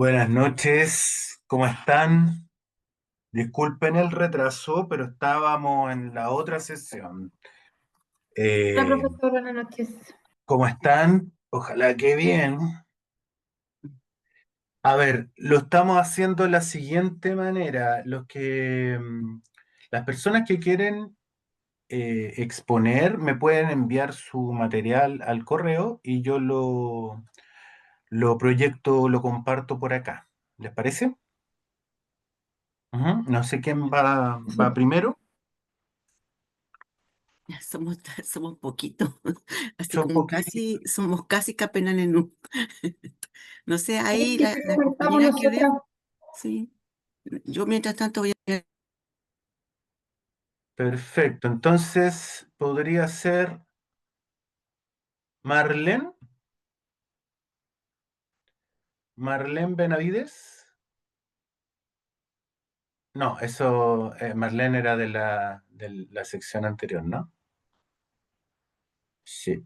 Buenas noches, ¿cómo están? Disculpen el retraso, pero estábamos en la otra sesión. Hola, Eh, profesor, buenas noches. ¿Cómo están? Ojalá que bien. A ver, lo estamos haciendo de la siguiente manera. Las personas que quieren exponer me pueden enviar su material al correo y yo lo proyecto, lo comparto por acá. ¿Les parece? Ujú. No sé quién va primero. Somos, somos poquitos, así Son como poquitos. casi, somos casi Capelán en un. No sé, Sí, ahí siempre la comentamos compañera que nosotras. ve, sí. Yo mientras tanto voy a... Perfecto, entonces podría ser Marlene, Marlene Benavides. No, eso, Marlene era de la sección anterior, ¿no? Sí.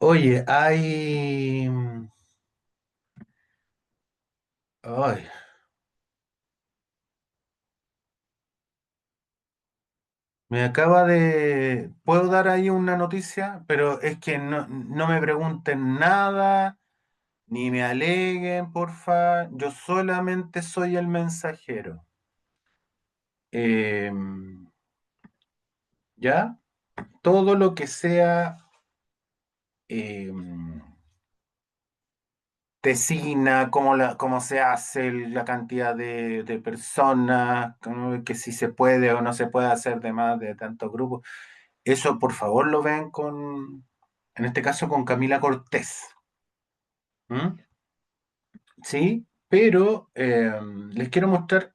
Oye, ay, me acaba de... ¿Puedo dar ahí una noticia? Pero es que no me pregunten nada, ni me aleguen, porfa. Yo solamente soy el mensajero. ¿Ya? Todo lo que sea eh, tesina, cómo se hace, la cantidad de personas, que si se puede o no se puede hacer de más de tantos grupos. Eso, por favor, lo ven en este caso, con Camila Cortés. ¿Mm? Sí, pero les quiero mostrar,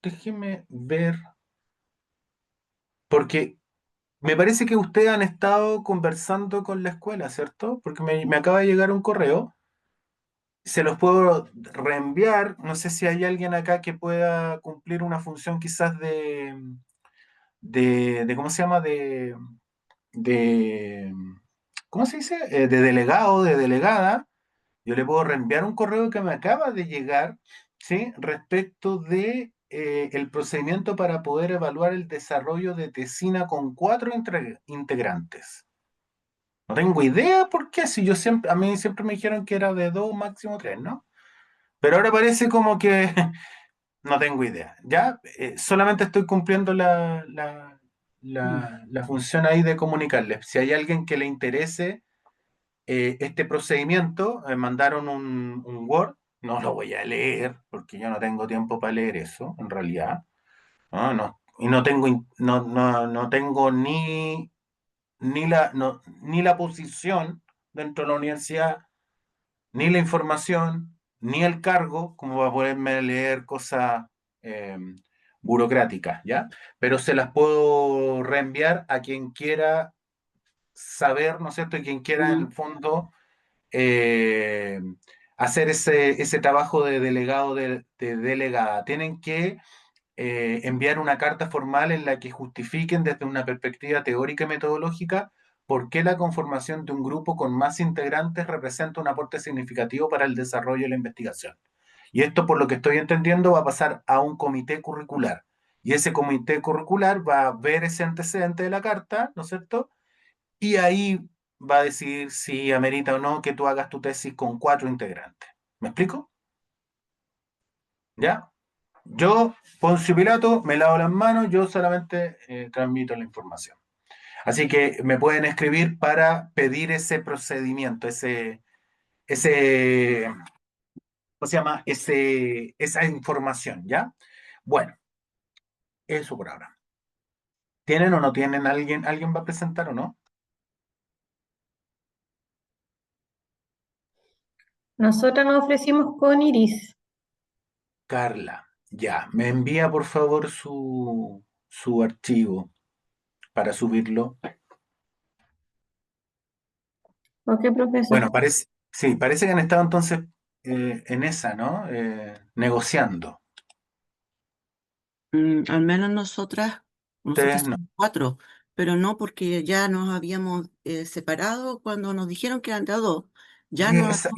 déjenme ver, porque me parece que ustedes han estado conversando con la escuela, ¿cierto? Porque me acaba de llegar un correo. Se los puedo reenviar. No sé si hay alguien acá que pueda cumplir una función quizás ¿cómo se llama? De, ¿cómo se dice? De delegado, de delegada. Yo le puedo reenviar un correo que me acaba de llegar, ¿sí? Respecto de el procedimiento para poder evaluar el desarrollo de Tesina con cuatro integrantes. No tengo idea por qué, si a mí siempre me dijeron que era de dos, máximo tres, ¿no? Pero ahora parece como que no tengo idea. Ya. Solamente estoy cumpliendo Mm. la función ahí de comunicarles. Si hay alguien que le interese este procedimiento, me mandaron un Word. No lo voy a leer porque yo no tengo tiempo para leer eso, en realidad. No, no. Y no tengo ni la posición dentro de la universidad, ni la información, ni el cargo, como para poderme leer cosas eh, burocráticas, ¿ya? Pero se las puedo reenviar a quien quiera saber, ¿no es cierto? Y quien quiera, en el Mm. fondo, eh, hacer ese trabajo de delegado, de delegada. Tienen que enviar una carta formal en la que justifiquen desde una perspectiva teórica y metodológica por qué la conformación de un grupo con más integrantes representa un aporte significativo para el desarrollo de la investigación. Y esto, por lo que estoy entendiendo, va a pasar a un comité curricular. Y ese comité curricular va a ver ese antecedente de la carta, ¿no es cierto? Y ahí va a decidir si amerita o no que tú hagas tu tesis con cuatro integrantes. ¿Me explico? ¿Ya? Yo, Poncio Pilato, me lavo las manos, yo solamente transmito la información. Así que me pueden escribir para pedir ese procedimiento, ese, ¿cómo se llama? Esa información, ¿ya? Bueno, eso por ahora. ¿Tienen o no tienen alguien? ¿Alguien va a presentar o no? Nosotras nos ofrecimos con Iris. Carla, ya. Me envía por favor su archivo para subirlo. ¿Ok, profesor? Bueno, sí, parece que han estado entonces en esa, ¿no? Negociando. Al menos nosotras Ustedes no. somos cuatro. pero no porque ya nos habíamos separado cuando nos dijeron que eran de a dos. Ya Y no esa-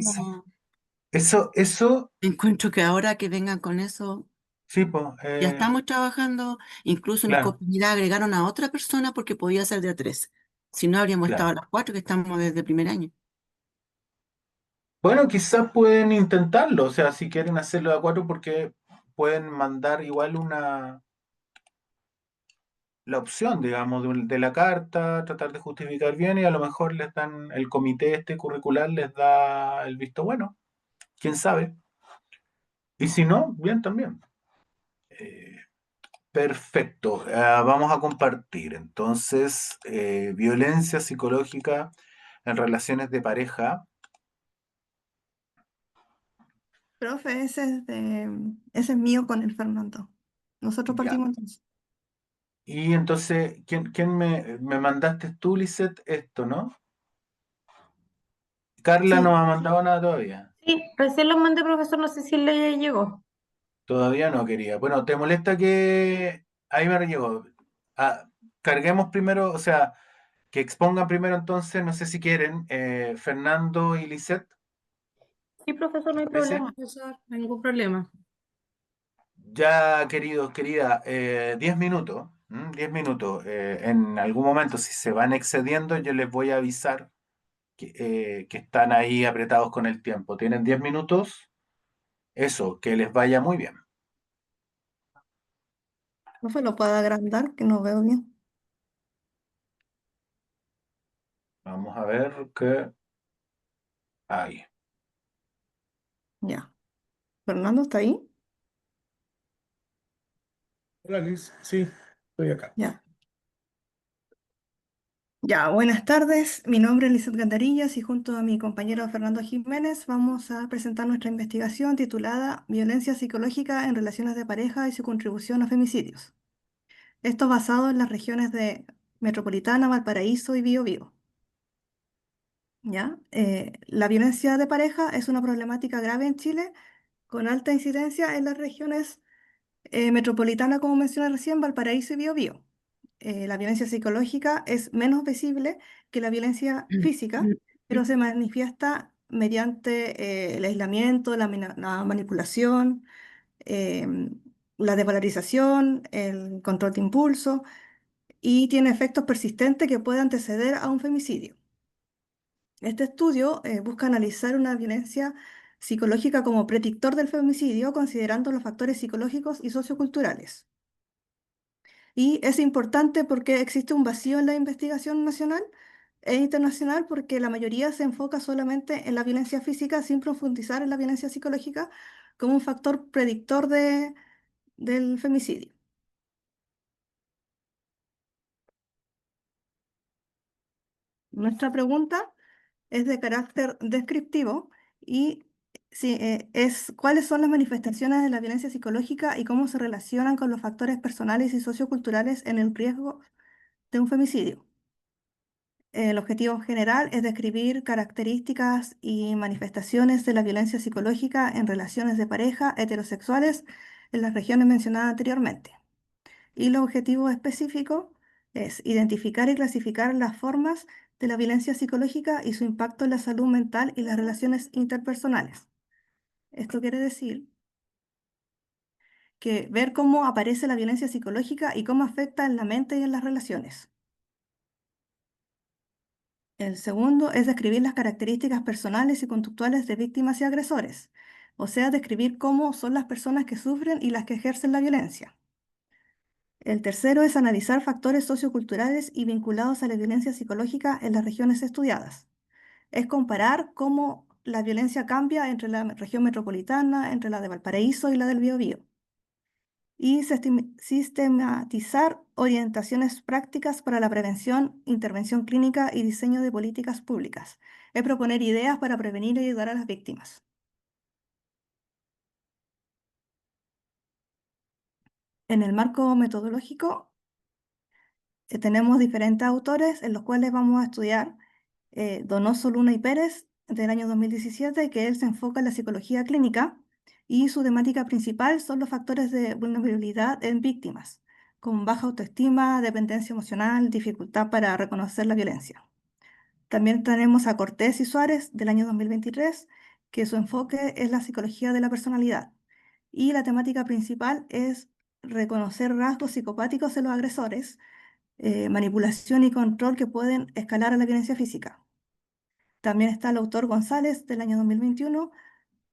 estamos. eso, Encuentro que ahora que vengan con eso, sí, pues, ya estamos trabajando. Incluso en claro, comunidad agregaron a otra persona porque podía ser de a tres. Si no, habríamos estado a claro. las cuatro que estamos desde el primer año. Bueno, quizás pueden intentarlo, o sea, si quieren hacerlo de a cuatro, porque pueden mandar igual la opción, digamos, de la carta, tratar de justificar bien y a lo mejor les dan, el comité este curricular les da el visto bueno, quién sabe. Y si no, bien también. Eh, Perfecto. Vamos a compartir entonces violencia psicológica en relaciones de pareja. Profe, ese es mío con el Fernando. Nosotros Ya. partimos entonces. Y entonces, ¿quién me mandaste tú, Lisette, esto, no? Carla no Sí, me ha mandado nada todavía. Sí, recién lo mandé, profesor, no sé si le llegó. Todavía no quería. Bueno, ¿te molesta que ahí me llegó? Ah, carguemos primero, o sea, que expongan primero entonces, no sé si quieren, Fernando y Lisette, Sí, profesor, no ¿te hay parece? problema, profesor, no hay ningún problema. Ya, queridos, querida, 10 minutos, 10 minutos. En algún momento, si se van excediendo, yo les voy a avisar que están ahí apretados con el tiempo. ¿Tienen 10 minutos? Eso, que les vaya muy bien. profe, lo puedo agrandar, que no veo bien. Vamos a ver qué hay. Ya. ¿Fernando está ahí? Hola Liz, sí, estoy acá. Ya. Ya, buenas tardes. Mi nombre es Lizeth Gandarillas y junto a mi compañero Fernando Jiménez vamos a presentar nuestra investigación titulada Violencia psicológica en relaciones de pareja y su contribución a femicidios. Esto basado en las regiones de Metropolitana, Valparaíso y Biobío. ¿Ya? La violencia de pareja es una problemática grave en Chile con alta incidencia en las regiones metropolitana, como mencioné recién, Valparaíso y Biobío. La violencia psicológica es menos visible que la violencia física, pero se manifiesta mediante el aislamiento, la manipulación, la desvalorización, el control de impulso y tiene efectos persistentes que pueden anteceder a un femicidio. Este estudio busca analizar una violencia psicológica como predictor del femicidio, considerando los factores psicológicos y socioculturales. Y es importante porque existe un vacío en la investigación nacional e internacional porque la mayoría se enfoca solamente en la violencia física sin profundizar en la violencia psicológica como un factor predictor del femicidio. Nuestra pregunta es de carácter descriptivo y sí, es cuáles son las manifestaciones de la violencia psicológica y cómo se relacionan con los factores personales y socioculturales en el riesgo de un femicidio. El objetivo general es describir características y manifestaciones de la violencia psicológica en relaciones de pareja heterosexuales en las regiones mencionadas anteriormente. Y el objetivo específico es identificar y clasificar las formas de la violencia psicológica y su impacto en la salud mental y las relaciones interpersonales. Esto quiere decir que ver cómo aparece la violencia psicológica y cómo afecta en la mente y en las relaciones. El segundo es describir las características personales y conductuales de víctimas y agresores, o sea, describir cómo son las personas que sufren y las que ejercen la violencia. El tercero es analizar factores socioculturales y vinculados a la violencia psicológica en las regiones estudiadas. Es comparar cómo la violencia cambia entre la región metropolitana, entre la de Valparaíso y la del Biobío. Y sistematizar orientaciones prácticas para la prevención, intervención clínica y diseño de políticas públicas. Es proponer ideas para prevenir y ayudar a las víctimas. En el marco metodológico, tenemos diferentes autores en los cuales vamos a estudiar Donoso, Luna y Pérez del año 2017, que él se enfoca en la psicología clínica y su temática principal son los factores de vulnerabilidad en víctimas, con baja autoestima, dependencia emocional, dificultad para reconocer la violencia. También tenemos a Cortés y Suárez del año 2023, que su enfoque es la psicología de la personalidad. Y la temática principal es reconocer rasgos psicopáticos en los agresores, manipulación y control que pueden escalar a la violencia física. También está el autor González del año 2021,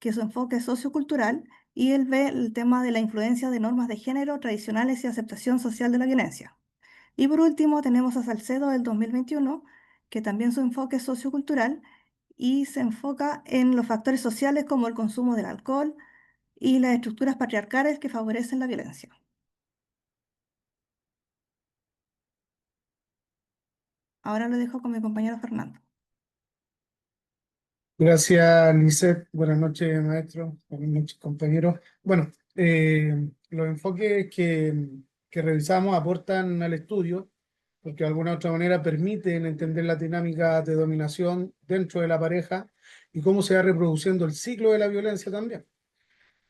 que su enfoque es sociocultural y él ve el tema de la influencia de normas de género tradicionales y aceptación social de la violencia. Y por último tenemos a Salcedo del 2021, que también su enfoque es sociocultural y se enfoca en los factores sociales como el consumo del alcohol y las estructuras patriarcales que favorecen la violencia. Ahora lo dejo con mi compañero Fernando. Gracias, Lisette. Buenas noches, maestro. Buenas noches, compañeros. Bueno, los enfoques que revisamos aportan al estudio, porque de alguna u otra manera permiten entender la dinámica de dominación dentro de la pareja y cómo se va reproduciendo el ciclo de la violencia también.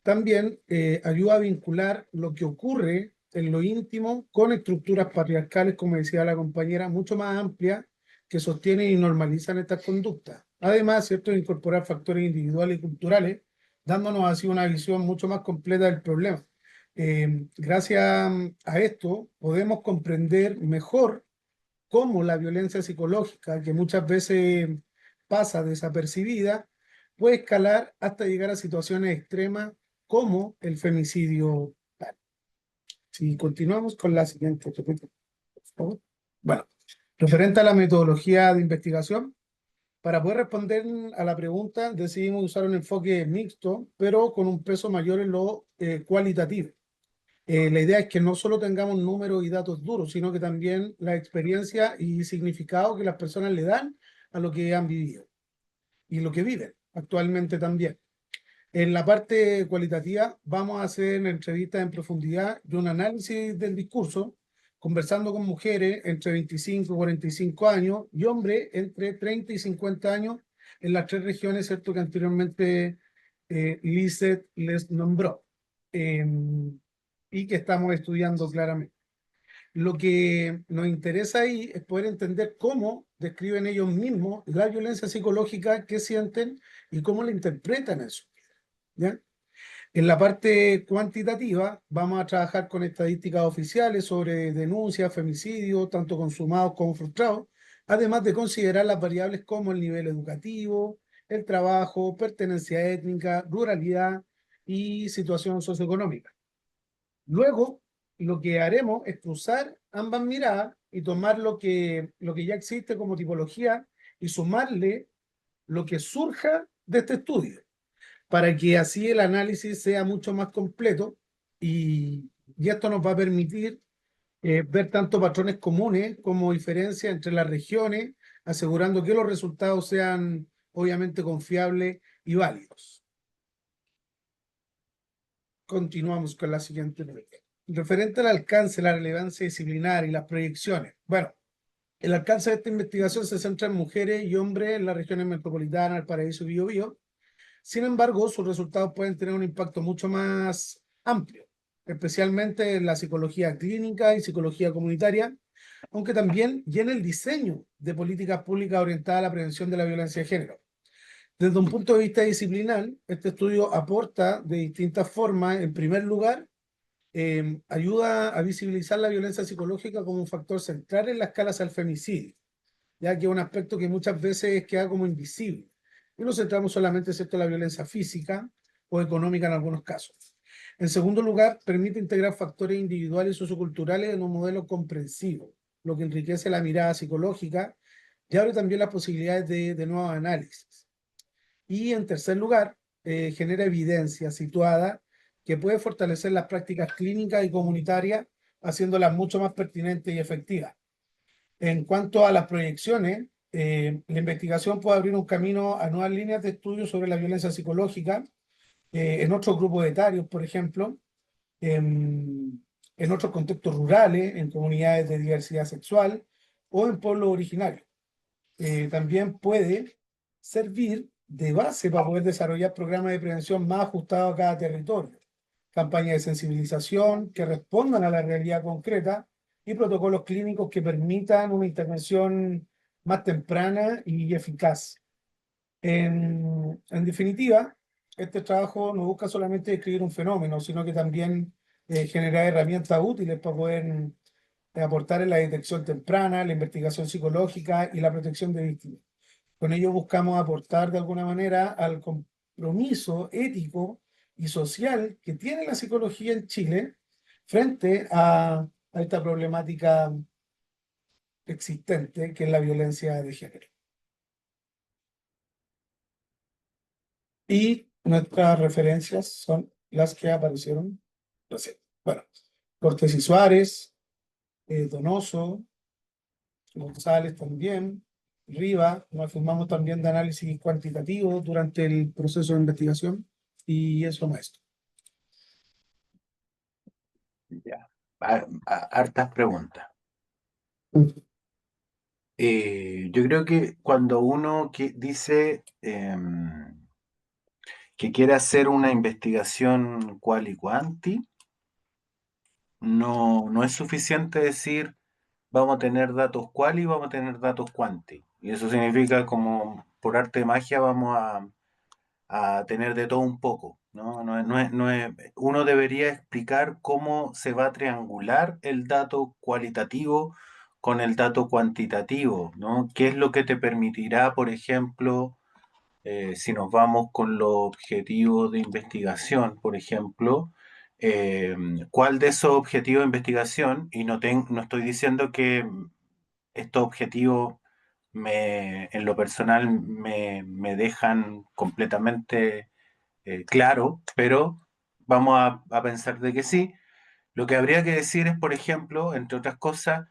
También ayuda a vincular lo que ocurre en lo íntimo con estructuras patriarcales, como decía la compañera, mucho más amplias que sostienen y normalizan estas conductas. Además, ¿cierto?, de incorporar factores individuales y culturales, dándonos así una visión mucho más completa del problema. Gracias a esto podemos comprender mejor cómo la violencia psicológica, que muchas veces pasa desapercibida, puede escalar hasta llegar a situaciones extremas como el femicidio. Si continuamos con la siguiente, por favor. Bueno, referente a la metodología de investigación, para poder responder a la pregunta decidimos usar un enfoque mixto, pero con un peso mayor en lo cualitativo. La idea es que no solo tengamos números y datos duros, sino que también la experiencia y significado que las personas le dan a lo que han vivido y lo que viven actualmente también. En la parte cualitativa vamos a hacer entrevistas en profundidad y un análisis del discurso, conversando con mujeres entre 25 y 45 años y hombres entre 30 y 50 años en las 3 regiones, ¿cierto?, que anteriormente Lisette les nombró. Y que estamos estudiando claramente. Lo que nos interesa ahí es poder entender cómo describen ellos mismos la violencia psicológica que sienten y cómo la interpretan eso. ¿Ya? En la parte cuantitativa vamos a trabajar con estadísticas oficiales sobre denuncias, femicidios, tanto consumados como frustrados, además de considerar las variables como el nivel educativo, el trabajo, pertenencia étnica, ruralidad y situación socioeconómica. Luego, lo que haremos es cruzar ambas miradas y tomar lo que ya existe como tipología y sumarle lo que surja de este estudio, para que así el análisis sea mucho más completo y esto nos va a permitir ver tanto patrones comunes como diferencias entre las regiones, asegurando que los resultados sean obviamente confiables y válidos. Continuamos con la siguiente pregunta. Referente al alcance, la relevancia disciplinar y las proyecciones. Bueno, el alcance de esta investigación se centra en mujeres y hombres en las regiones metropolitanas, Valparaíso y Biobío. Sin embargo, sus resultados pueden tener un impacto mucho más amplio, especialmente en la psicología clínica y psicología comunitaria, aunque también y en el diseño de políticas públicas orientadas a la prevención de la violencia de género. Desde un punto de vista disciplinar, este estudio aporta de distintas formas. En primer lugar, ayuda a visibilizar la violencia psicológica como un factor central en la escala hacia el femicidio, ya que es un aspecto que muchas veces queda como invisible. Y nos centramos solamente, ¿cierto?, en la violencia física o económica en algunos casos. En segundo lugar, permite integrar factores individuales y socioculturales en un modelo comprensivo, lo que enriquece la mirada psicológica y abre también las posibilidades de nuevos análisis. Y en tercer lugar, genera evidencia situada que puede fortalecer las prácticas clínicas y comunitarias, haciéndolas mucho más pertinentes y efectivas. En cuanto a las proyecciones, la investigación puede abrir un camino a nuevas líneas de estudio sobre la violencia psicológica en otros grupos etarios, por ejemplo, en otros contextos rurales, en comunidades de diversidad sexual o en pueblos originarios. También puede servir de base para poder desarrollar programas de prevención más ajustados a cada territorio. campañas de sensibilización que respondan a la realidad concreta y protocolos clínicos que permitan una intervención más temprana y eficaz. En definitiva, este trabajo no busca solamente describir un fenómeno, sino que también generar herramientas útiles para poder aportar en la detección temprana, la investigación psicológica y la protección de víctimas. Con ello buscamos aportar de alguna manera al compromiso ético y social que tiene la psicología en Chile frente a esta problemática existente que es la violencia de género. Y nuestras referencias son las que aparecieron recién. Bueno, Cortés y Suárez, Donoso, González también, Riva, nos firmamos también de análisis cuantitativo durante el proceso de investigación y eso, maestro. Ya. Hartas preguntas. Yo creo que cuando uno dice que quiere hacer una investigación quali quanti, no es suficiente decir vamos a tener datos quali y vamos a tener datos quanti. Y eso significa como por arte de magia vamos a tener de todo un poco, ¿no? Uno debería explicar cómo se va a triangular el dato cualitativo con el dato cuantitativo, ¿no? ¿Qué es lo que te permitirá, por ejemplo, si nos vamos con los objetivos de investigación, por ejemplo, cuál de esos objetivos de investigación, y no estoy diciendo que estos objetivos en lo personal me dejan completamente claro, pero vamos a pensar de que sí. Lo que habría que decir es, por ejemplo, entre otras cosas,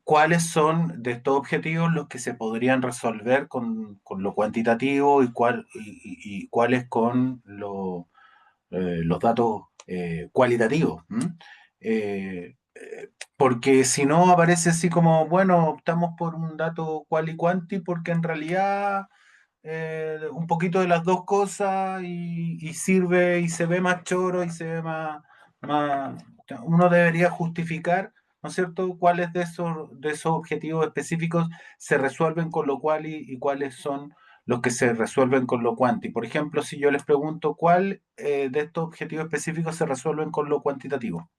cuáles son de estos objetivos los que se podrían resolver con lo cuantitativo y cuáles con los datos cualitativos. ¿M? Porque si no aparece así como, bueno, optamos por un dato quali quanti porque en realidad un poquito de las dos cosas y sirve y se ve más choro y se ve más... Uno debería justificar, ¿no es cierto?, cuáles de esos objetivos específicos se resuelven con lo quali y cuáles son los que se resuelven con lo quanti. Por ejemplo, si yo les pregunto cuál de estos objetivos específicos se resuelven con lo cuantitativo.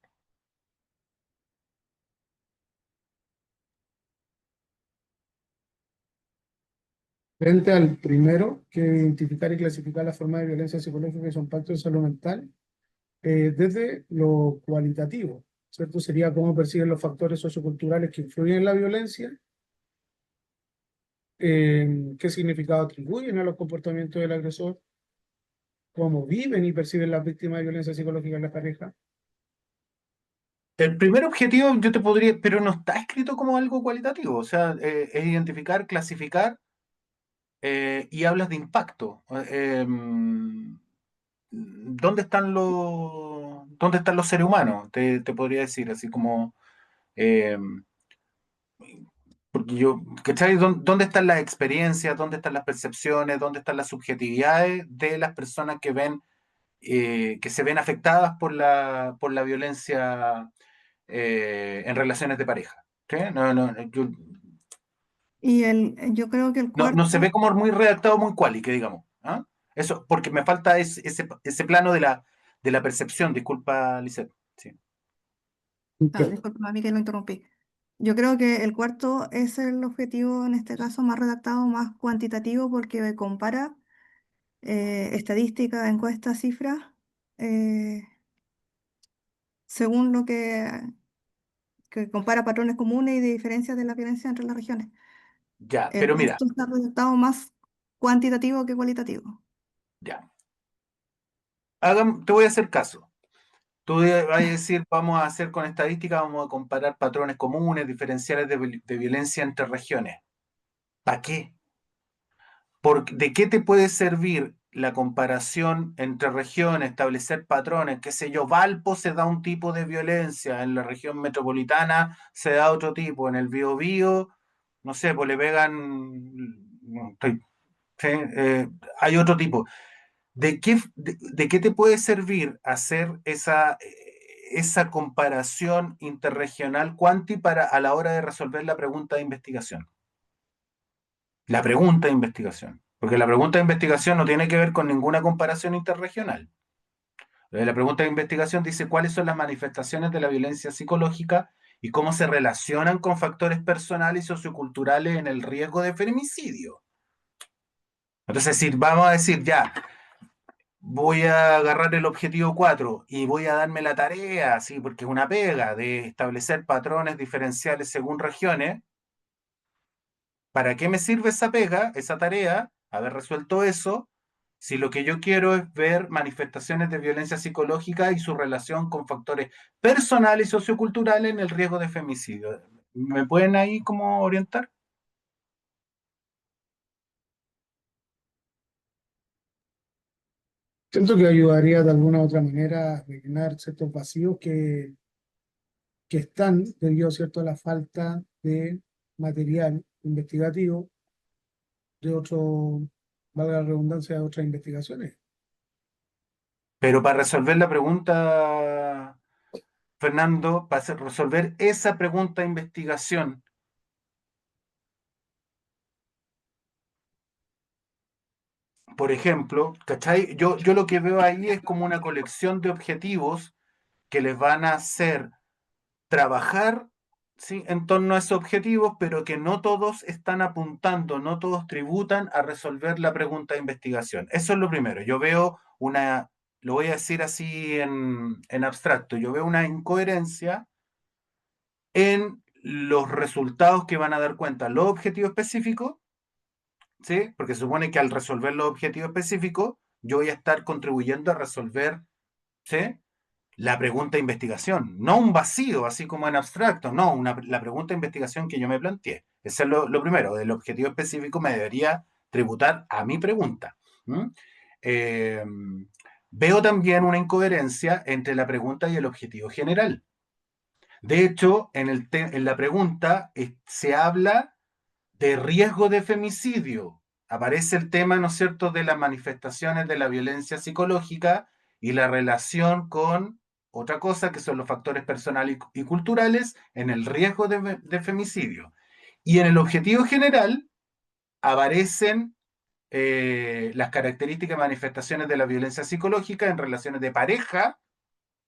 Frente al primero, que identificar y clasificar las formas de violencia psicológica y su impacto en salud mental, desde lo cualitativo, ¿cierto? Sería cómo perciben los factores socioculturales que influyen en la violencia, qué significado atribuyen a los comportamientos del agresor, cómo viven y perciben las víctimas de violencia psicológica en la pareja. El primer objetivo yo te podría, pero no está escrito como algo cualitativo, o sea, es identificar, clasificar y hablas de impacto. ¿Dónde están los seres humanos? Te podría decir, así como, eh, porque yo, ¿cachai? ¿Dónde están las experiencias? ¿Dónde están las percepciones? ¿Dónde están las subjetividades de las personas que se ven afectadas por la violencia en relaciones de pareja? ¿Sí? Y yo creo que el No se cuarto, ve como muy redactado, muy cuali, que digamos. ¿Ah? Eso, porque me falta ese plano de la percepción. Disculpa, Lisette. Sí. disculpa, a mí que lo interrumpí. Yo creo que el cuarto es el objetivo, en este caso, más redactado, más cuantitativo, porque compara estadísticas, encuestas, cifras, eh, según lo que compara patrones comunes y de diferencias de la violencia entre las regiones. Ya, El pero mira, cuarto está redactado más cuantitativo que cualitativo. ya. Te voy a hacer caso. Tú vas a decir, vamos a hacer con estadística, vamos a comparar patrones comunes, diferenciales de violencia entre regiones. ¿Para qué? ¿De qué te puede servir la comparación entre regiones, establecer patrones? Qué sé yo, Valpo se da un tipo de violencia, en la región metropolitana se da otro tipo, en el Biobío, no sé, pues le pegan, no, sí, hay otro tipo. ¿De qué te puede servir hacer esa comparación interregional cuanti a la hora de resolver la pregunta de investigación? La pregunta de investigación. Porque la pregunta de investigación no tiene que ver con ninguna comparación interregional. La pregunta de investigación dice cuáles son las manifestaciones de la violencia psicológica y cómo se relacionan con factores personales y socioculturales en el riesgo de femicidio. Entonces, si vamos a decir ya, voy a agarrar el objetivo 4 y voy a darme la tarea, sí, porque es una pega de establecer patrones diferenciales según regiones. ¿Para qué me sirve esa pega, esa tarea, haber resuelto eso, si lo que yo quiero es ver manifestaciones de violencia psicológica y su relación con factores personales y socioculturales en el riesgo de femicidio? ¿Me pueden ahí como orientar? Siento que ayudaría de alguna u otra manera a rellenar ciertos vacíos que están debido, ¿cierto?, a la falta de material investigativo de otro, valga la redundancia, de otras investigaciones. Pero para resolver la pregunta, Fernando, para resolver esa pregunta de investigación, por ejemplo, ¿cachai? Yo lo que veo ahí es como una colección de objetivos que les van a hacer trabajar, ¿sí?, en torno a esos objetivos, pero que no todos están apuntando, no todos tributan a resolver la pregunta de investigación. Eso es lo primero. Yo veo lo voy a decir así en abstracto, yo veo una incoherencia en los resultados que van a dar cuenta los objetivos específicos, ¿sí? Porque se supone que al resolver los objetivos específicos, yo voy a estar contribuyendo a resolver, ¿sí?, la pregunta de investigación, no un vacío, así como en abstracto, no, la pregunta de investigación que yo me planteé. Eso es lo primero, el objetivo específico me debería tributar a mi pregunta. ¿Mm? Eh, Veo también una incoherencia entre la pregunta y el objetivo general. De hecho, en la pregunta se habla de riesgo de femicidio. Aparece el tema, ¿no es cierto?, de las manifestaciones de la violencia psicológica y la relación con otra cosa que son los factores personales y culturales en el riesgo de femicidio. Y en el objetivo general aparecen las características y manifestaciones de la violencia psicológica en relaciones de pareja,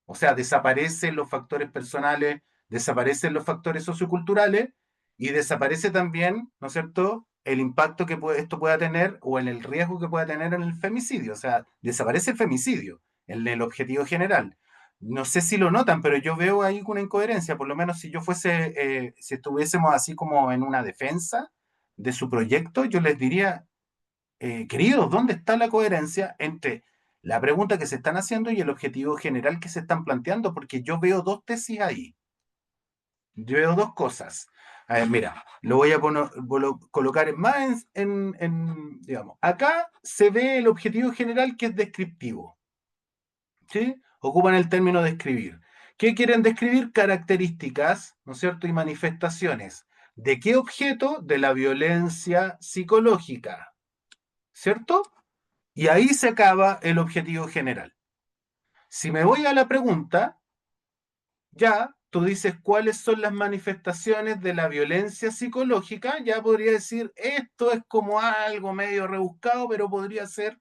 o sea, desaparecen los factores personales, desaparecen los factores socioculturales y desaparece también, ¿no es cierto?, el impacto que esto pueda tener o en el riesgo que pueda tener en el femicidio. O sea, desaparece el femicidio, el objetivo general. No sé si lo notan, pero yo veo ahí una incoherencia. Por lo menos si yo si estuviésemos así como en una defensa de su proyecto, yo les diría, queridos, ¿dónde está la coherencia entre la pregunta que se están haciendo y el objetivo general que se están planteando? Porque yo veo dos tesis ahí. Yo veo dos cosas. A ver, mira, lo voy a colocar más digamos, acá se ve el objetivo general que es descriptivo. ¿Sí? Ocupan el término describir. ¿Qué quieren describir? Características, ¿no es cierto?, y manifestaciones. ¿De qué objeto? De la violencia psicológica. ¿Cierto? Y ahí se acaba el objetivo general. Si me voy a la pregunta, ya tú dices cuáles son las manifestaciones de la violencia psicológica, ya podría decir, esto es como algo medio rebuscado, pero podría ser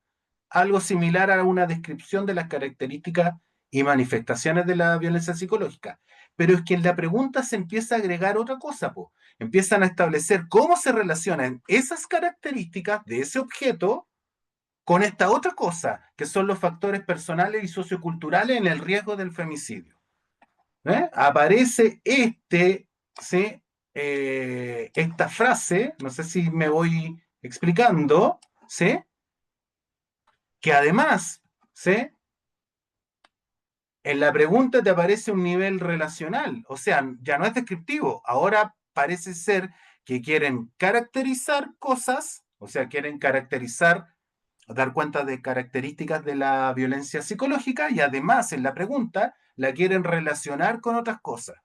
algo similar a una descripción de las características y manifestaciones de la violencia psicológica. Pero es que en la pregunta se empieza a agregar otra cosa, po. Empiezan a establecer cómo se relacionan esas características de ese objeto con esta otra cosa, que son los factores personales y socioculturales en el riesgo del femicidio. Aparece ¿sí?, esta frase, no sé si me voy explicando, ¿sí?, que además, ¿sí?, en la pregunta te aparece un nivel relacional, o sea, ya no es descriptivo, ahora parece ser que quieren caracterizar cosas, o sea, quieren dar cuenta de características de la violencia psicológica y además en la pregunta la quieren relacionar con otras cosas.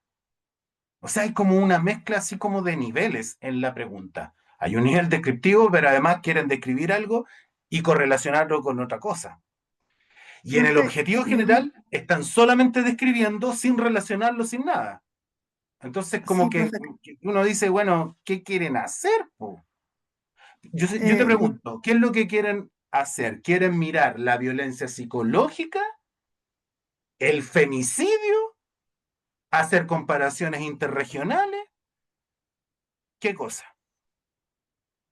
O sea, hay como una mezcla así como de niveles en la pregunta. Hay un nivel descriptivo, pero además quieren describir algo y correlacionarlo con otra cosa. Y en el Profe, objetivo general están solamente describiendo sin relacionarlo, sin nada. Entonces, como sí, que profe. uno dice, bueno, ¿qué quieren hacer, po? Yo te Yo pregunto, ¿qué es lo que quieren hacer? ¿Quieren mirar la violencia psicológica, el femicidio, hacer comparaciones interregionales? ¿Qué cosa?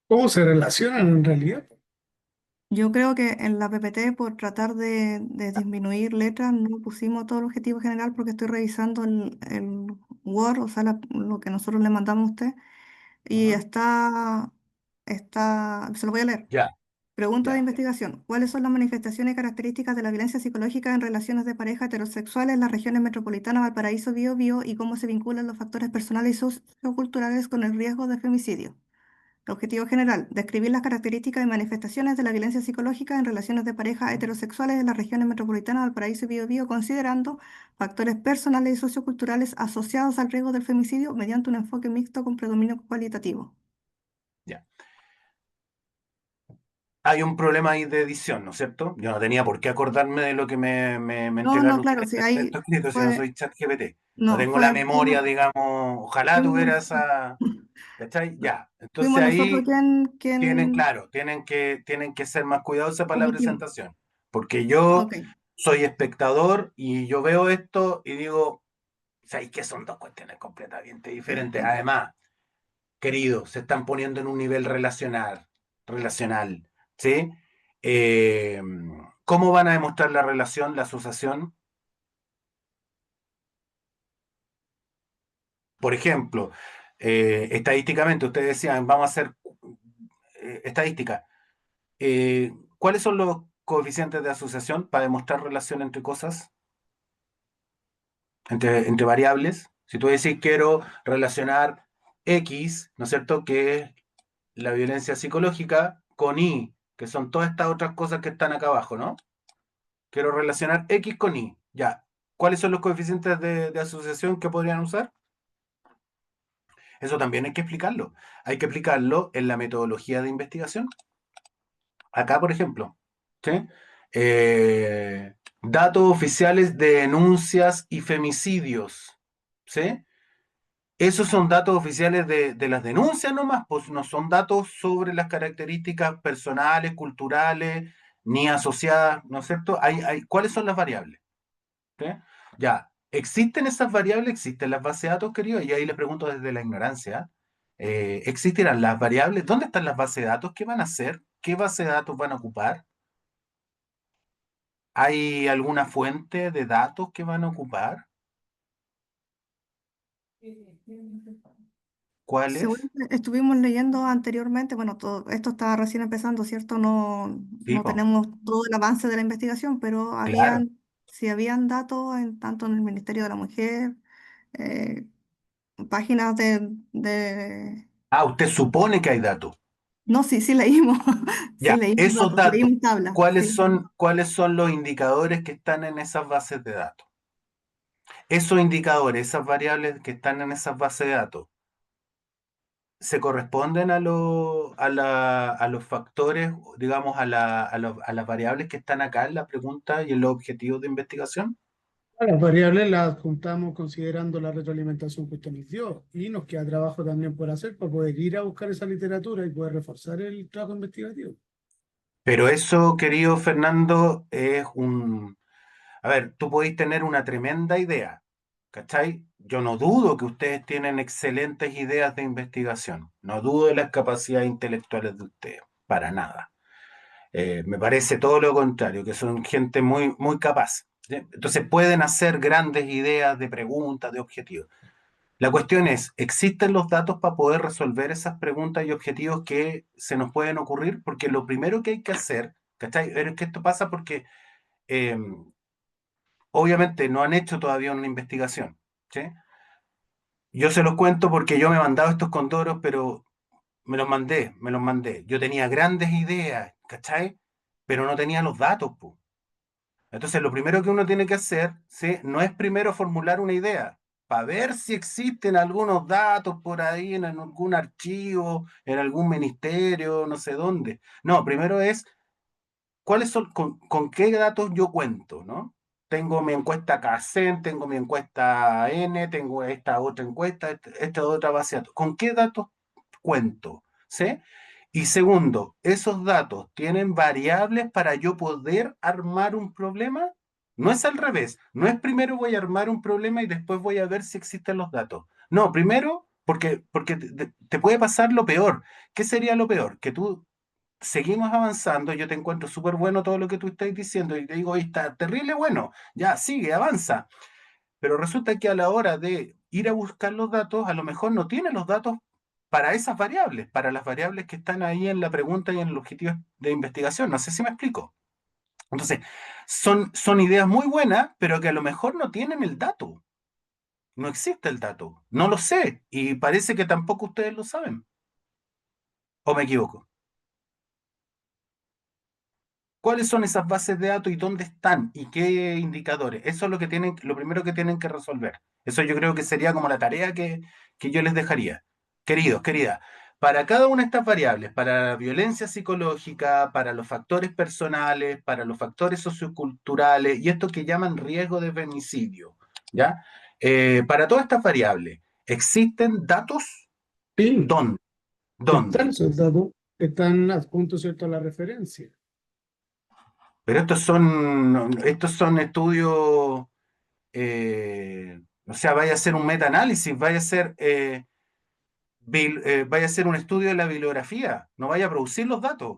¿Cómo se relacionan en realidad? Yo creo que en la PPT, por tratar de disminuir letras, no pusimos todo el objetivo general porque estoy revisando el Word, o sea, lo que nosotros le mandamos a usted, y Ujú. está, se lo voy a leer. Ya, Pregunta de ya. investigación. ¿Cuáles son las manifestaciones y características de la violencia psicológica en relaciones de pareja heterosexuales en las regiones metropolitanas, Valparaíso, Biobío y cómo se vinculan los factores personales y socioculturales con el riesgo de femicidio? Objetivo general, describir las características y manifestaciones de la violencia psicológica en relaciones de pareja heterosexuales en las regiones metropolitanas, Valparaíso y Biobío, considerando factores personales y socioculturales asociados al riesgo del femicidio mediante un enfoque mixto con predominio cualitativo. Ya. Hay un problema ahí de edición, ¿no es cierto? Yo no tenía por qué acordarme de lo que me No, no, entregaron claro, ustedes sí, en ahí texto escrito, si no fue, soy ChatGPT. No no, tengo la fue, memoria, digamos, ojalá fuimos, tuviera esa, ¿cachai? Ya. Entonces fuimos nosotros ahí tienen, quien claro, tienen que ser más cuidadosos para la omitimos. presentación, porque yo Ok, soy espectador y yo veo esto y digo, ¿sabes qué? Son dos cuestiones completamente diferentes. perfecto. Además, queridos, se están poniendo en un nivel relacional, ¿sí? Eh, ¿Cómo van a demostrar la relación, la asociación? Por ejemplo, estadísticamente, ustedes decían, vamos a hacer estadística. ¿Cuáles son los coeficientes de asociación para demostrar relación entre cosas, entre variables? Si tú decís, quiero relacionar X, ¿no es cierto?, que es la violencia psicológica, con Y, que son todas estas otras cosas que están acá abajo, ¿no? Quiero relacionar X con Y. Ya. ¿Cuáles son los coeficientes de asociación que podrían usar? Eso también hay que explicarlo. Hay que explicarlo en la metodología de investigación. Acá, por ejemplo, ¿sí? Datos oficiales de denuncias y femicidios, ¿sí? Esos son datos oficiales de las denuncias nomás, pues no son datos sobre las características personales, culturales, ni asociadas, ¿no es cierto? ¿Cuáles son las variables? ¿Sí? Ya, ¿existen esas variables? ¿Existen las bases de datos, querido? Y ahí les pregunto desde la ignorancia. ¿Existirán las variables? ¿Dónde están las bases de datos? ¿Qué van a hacer? ¿Qué base de datos van a ocupar? ¿Hay alguna fuente de datos que van a ocupar? ¿Cuál es? Según estuvimos leyendo anteriormente, bueno, todo esto está recién empezando, ¿cierto? No, Sí, no po, tenemos todo el avance de la investigación, pero claro. si habían datos tanto en el Ministerio de la Mujer, eh, páginas Ah, usted supone que hay datos. no, sí, sí leímos, sí Ya, leímos esos datos, datos, leímos tablas, ¿cuáles sí. son, cuáles son los indicadores que están en esas bases de datos? Esos indicadores, esas variables que están en esas bases de datos, ¿se corresponden a los factores, digamos, a las variables que están acá en la pregunta y en los objetivos de investigación? Las variables las juntamos considerando la retroalimentación que usted nos dio y nos queda trabajo también por hacer para poder ir a buscar esa literatura y poder reforzar el trabajo investigativo. Pero eso, querido Fernando, A ver, tú podéis tener una tremenda idea, ¿cachai? Yo no dudo que ustedes tienen excelentes ideas de investigación, no dudo de las capacidades intelectuales de ustedes, para nada. Me parece todo lo contrario, que son gente muy, muy capaz. ¿Sí? Entonces pueden hacer grandes ideas de preguntas, de objetivos. La cuestión es, ¿existen los datos para poder resolver esas preguntas y objetivos que se nos pueden ocurrir? Porque lo primero que hay que hacer, ¿cachai? Es que esto pasa porque eh, obviamente no han hecho todavía una investigación, ¿sí? Yo se los cuento porque yo me he mandado estos condoros, pero me los mandé. Yo tenía grandes ideas, ¿cachai? Pero no tenía los datos, po. Entonces, lo primero que uno tiene que hacer, ¿sí? No es primero formular una idea, para ver si existen algunos datos por ahí en algún archivo, en algún ministerio, no sé dónde. No, primero es ¿cuáles son, con qué datos yo cuento, ¿no? Tengo mi encuesta Kaizen, tengo mi encuesta N, tengo esta otra encuesta, esta otra base de datos. ¿Con qué datos cuento? ¿Sí? Y segundo, ¿esos datos tienen variables para yo poder armar un problema? No es al revés, no es primero voy a armar un problema y después voy a ver si existen los datos. No, primero, porque te puede pasar lo peor. ¿Qué sería lo peor? Que tú seguimos avanzando, yo te encuentro súper bueno todo lo que tú estás diciendo y te digo, "Oye, está terrible bueno, ya sigue, avanza". Pero resulta que a la hora de ir a buscar los datos, a lo mejor no tiene los datos para esas variables, para las variables que están ahí en la pregunta y en el objetivo de investigación. No sé si me explico. Entonces, son ideas muy buenas, pero que a lo mejor no tienen el dato. No existe el dato. No lo sé. Y parece que tampoco ustedes lo saben. ¿O me equivoco? ¿Cuáles son esas bases de datos y dónde están y qué indicadores? Eso es lo que tienen, lo primero que tienen que resolver. Eso yo creo que sería como la tarea que yo les dejaría. Queridos, queridas, para cada una de estas variables, para la violencia psicológica, para los factores personales, para los factores socioculturales y esto que llaman riesgo de femicidio, ¿ya? Para todas estas variables, ¿existen datos? Sí, ¿Dónde? están ¿Dónde? esos datos, están adjuntos, ¿cierto?, a la referencia. Pero estos son estudios, o sea, vaya a hacer un meta-análisis, vaya a hacer un estudio de la bibliografía, no vaya a producir los datos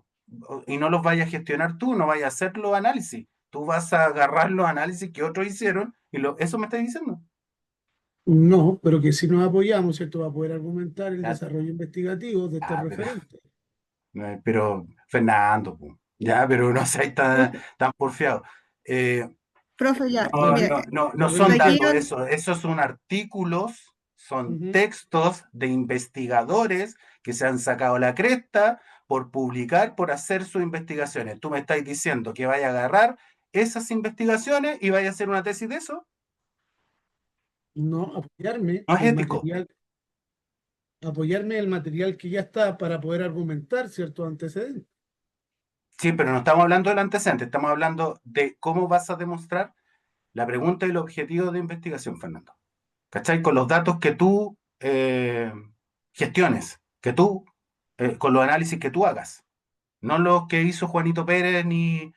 y no los vaya a gestionar tú, no vaya a hacer los análisis. Tú vas a agarrar los análisis que otros hicieron y eso me estás diciendo. No, pero que si nos apoyamos, ¿cierto?, va a poder argumentar el Ya, desarrollo investigativo de estos pero, referentes. Fernando, po, ya, pero no seas tan porfiado. Eh, Profe, ya, No, mire, no, no, no Pero son no datos, requieren, esos son artículos, son Ujú. textos de investigadores que se han sacado la cresta por publicar, por hacer sus investigaciones. ¿Tú me estás diciendo que vaya a agarrar esas investigaciones y vaya a hacer una tesis de eso? No, No es ético. apoyarme el material que ya está para poder argumentar ciertos antecedentes. Sí, pero no estamos hablando del antecedente, estamos hablando de cómo vas a demostrar la pregunta y el objetivo de investigación, Fernando. ¿Cachai? Con los datos que tú gestiones, con los análisis que tú hagas. No los que hizo Juanito Pérez ni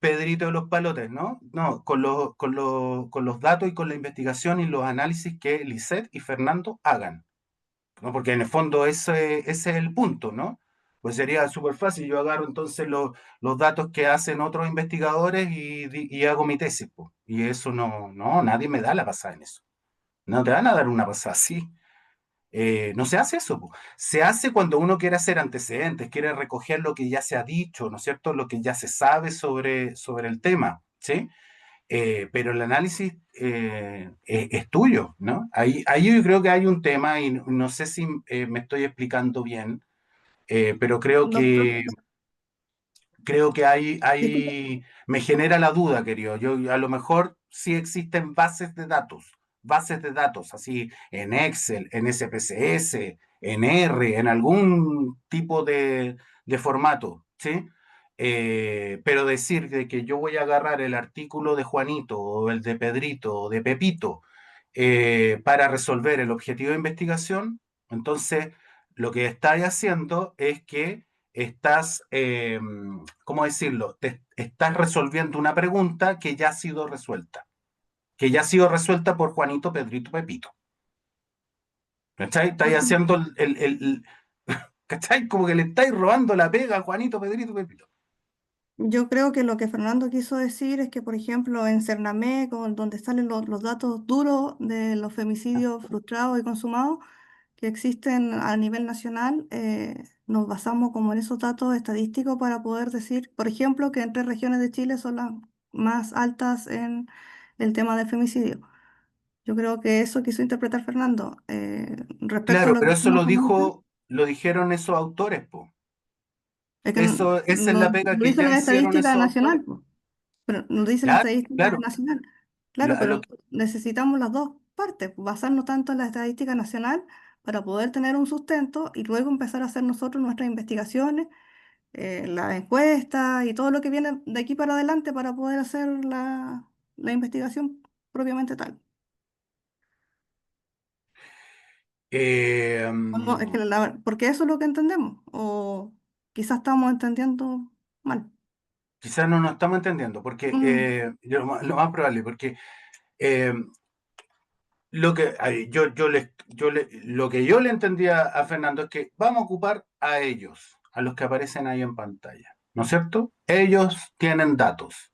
Pedrito de los Palotes, ¿no? No, con los datos y con la investigación y los análisis que Lisette y Fernando hagan, ¿no? Porque en el fondo ese es el punto, ¿no? Pues sería súper fácil, yo agarro entonces los datos que hacen otros investigadores y hago mi tesis, po. Y eso no, nadie me da la pasada en eso. No te van a dar una pasada así. No se hace eso, po. Se hace cuando uno quiere hacer antecedentes, quiere recoger lo que ya se ha dicho, ¿no es cierto? Lo que ya se sabe sobre el tema, ¿sí? Pero el análisis es tuyo, ¿no? Ahí yo creo que hay un tema y no sé si me estoy explicando bien, pero creo los que profes, creo que disculpe, me genera la duda, querido. Yo a lo mejor sí existen bases de datos, así en Excel, en SPSS, en R, en algún tipo de formato, ¿sí? Pero decir de que yo voy a agarrar el artículo de Juanito o el de Pedrito o de Pepito para resolver el objetivo de investigación, entonces lo que estáis haciendo es que estás, ¿cómo decirlo? Estás resolviendo una pregunta que ya ha sido resuelta por Juanito, Pedrito, Pepito. ¿Cachai? Estáis haciendo ¿cachai? Como que le estáis robando la pega a Juanito, Pedrito, Pepito. yo creo que lo que Fernando quiso decir es que, por ejemplo, en Cernamé, donde salen los datos duros de los femicidios frustrados y consumados que existen a nivel nacional, nos basamos como en esos datos estadísticos para poder decir, por ejemplo, que en 3 regiones de Chile son las más altas en el tema del femicidio. Yo creo que eso quiso interpretar Fernando. Respecto a Claro, lo que pero eso hicimos con Open, lo dijeron esos autores, po. es que Esa es la pega lo que dice ya la hicieron estadística esos autores. nacional, po, pero lo dice la Claro, estadística claro. nacional. Claro, Lo- pero lo- necesitamos las dos partes, basarnos tanto en la estadística nacional para poder tener un sustento y luego empezar a hacer nosotros nuestras investigaciones la encuesta y todo lo que viene de aquí para adelante para poder hacer la investigación propiamente tal. Eh, O no, es que porque eso es lo que entendemos, o quizás estamos entendiendo mal. Quizás no nos estamos entendiendo, porque Mm, lo más probable, porque eh, lo que yo le entendía a Fernando es que vamos a ocupar a ellos, a los que aparecen ahí en pantalla, ¿no es cierto? Ellos tienen datos.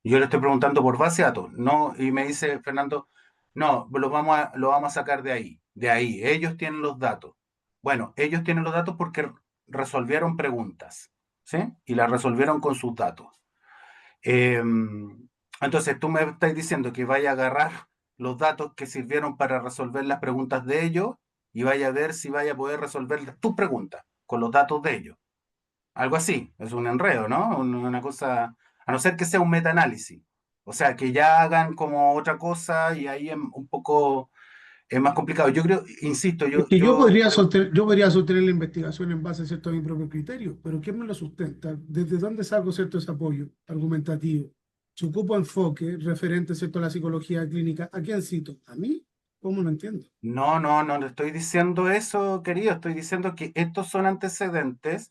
Yo le estoy preguntando por base de datos, no, y me dice Fernando, no, lo vamos a sacar de ahí, ellos tienen los datos. Bueno, ellos tienen los datos porque resolvieron preguntas, ¿sí? Y las resolvieron con sus datos. Eh, entonces, tú me estás diciendo que vaya a agarrar los datos que sirvieron para resolver las preguntas de ellos y vaya a ver si vaya a poder resolver tus preguntas con los datos de ellos. Algo así, es un enredo, ¿no? Una cosa, a no ser que sea un metaanálisis. O sea, que ya hagan como otra cosa y ahí es un poco es más complicado. Yo creo, insisto, Es que yo podría sostener la investigación en base, ¿cierto?, a mi propio criterio, pero ¿quién me lo sustenta? ¿Desde dónde saco, cierto, ese apoyo argumentativo? Si ocupo enfoque referente, ¿cierto?, a la psicología clínica, ¿a quién cito? ¿A mí? ¿Cómo no entiendo? no estoy diciendo eso, querido. Estoy diciendo que estos son antecedentes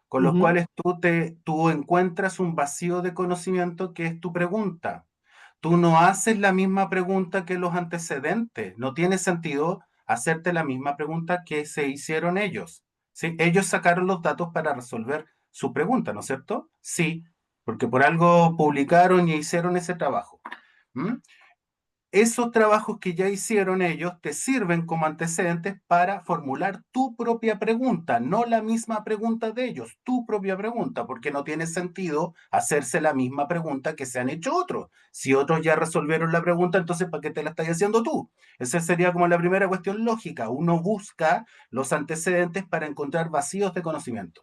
con los Ujú. cuales tú encuentras un vacío de conocimiento que es tu pregunta. Tú no haces la misma pregunta que los antecedentes. No tiene sentido hacerte la misma pregunta que se hicieron ellos. ¿Sí? Ellos sacaron los datos para resolver su pregunta, ¿no es cierto? Sí, porque por algo publicaron y hicieron ese trabajo. ¿Mm? Esos trabajos que ya hicieron ellos te sirven como antecedentes para formular tu propia pregunta, no la misma pregunta de ellos, tu propia pregunta, porque no tiene sentido hacerse la misma pregunta que se han hecho otros. Si otros ya resolvieron la pregunta, entonces ¿para qué te la estás haciendo tú? Esa sería como la primera cuestión lógica. Uno busca los antecedentes para encontrar vacíos de conocimiento,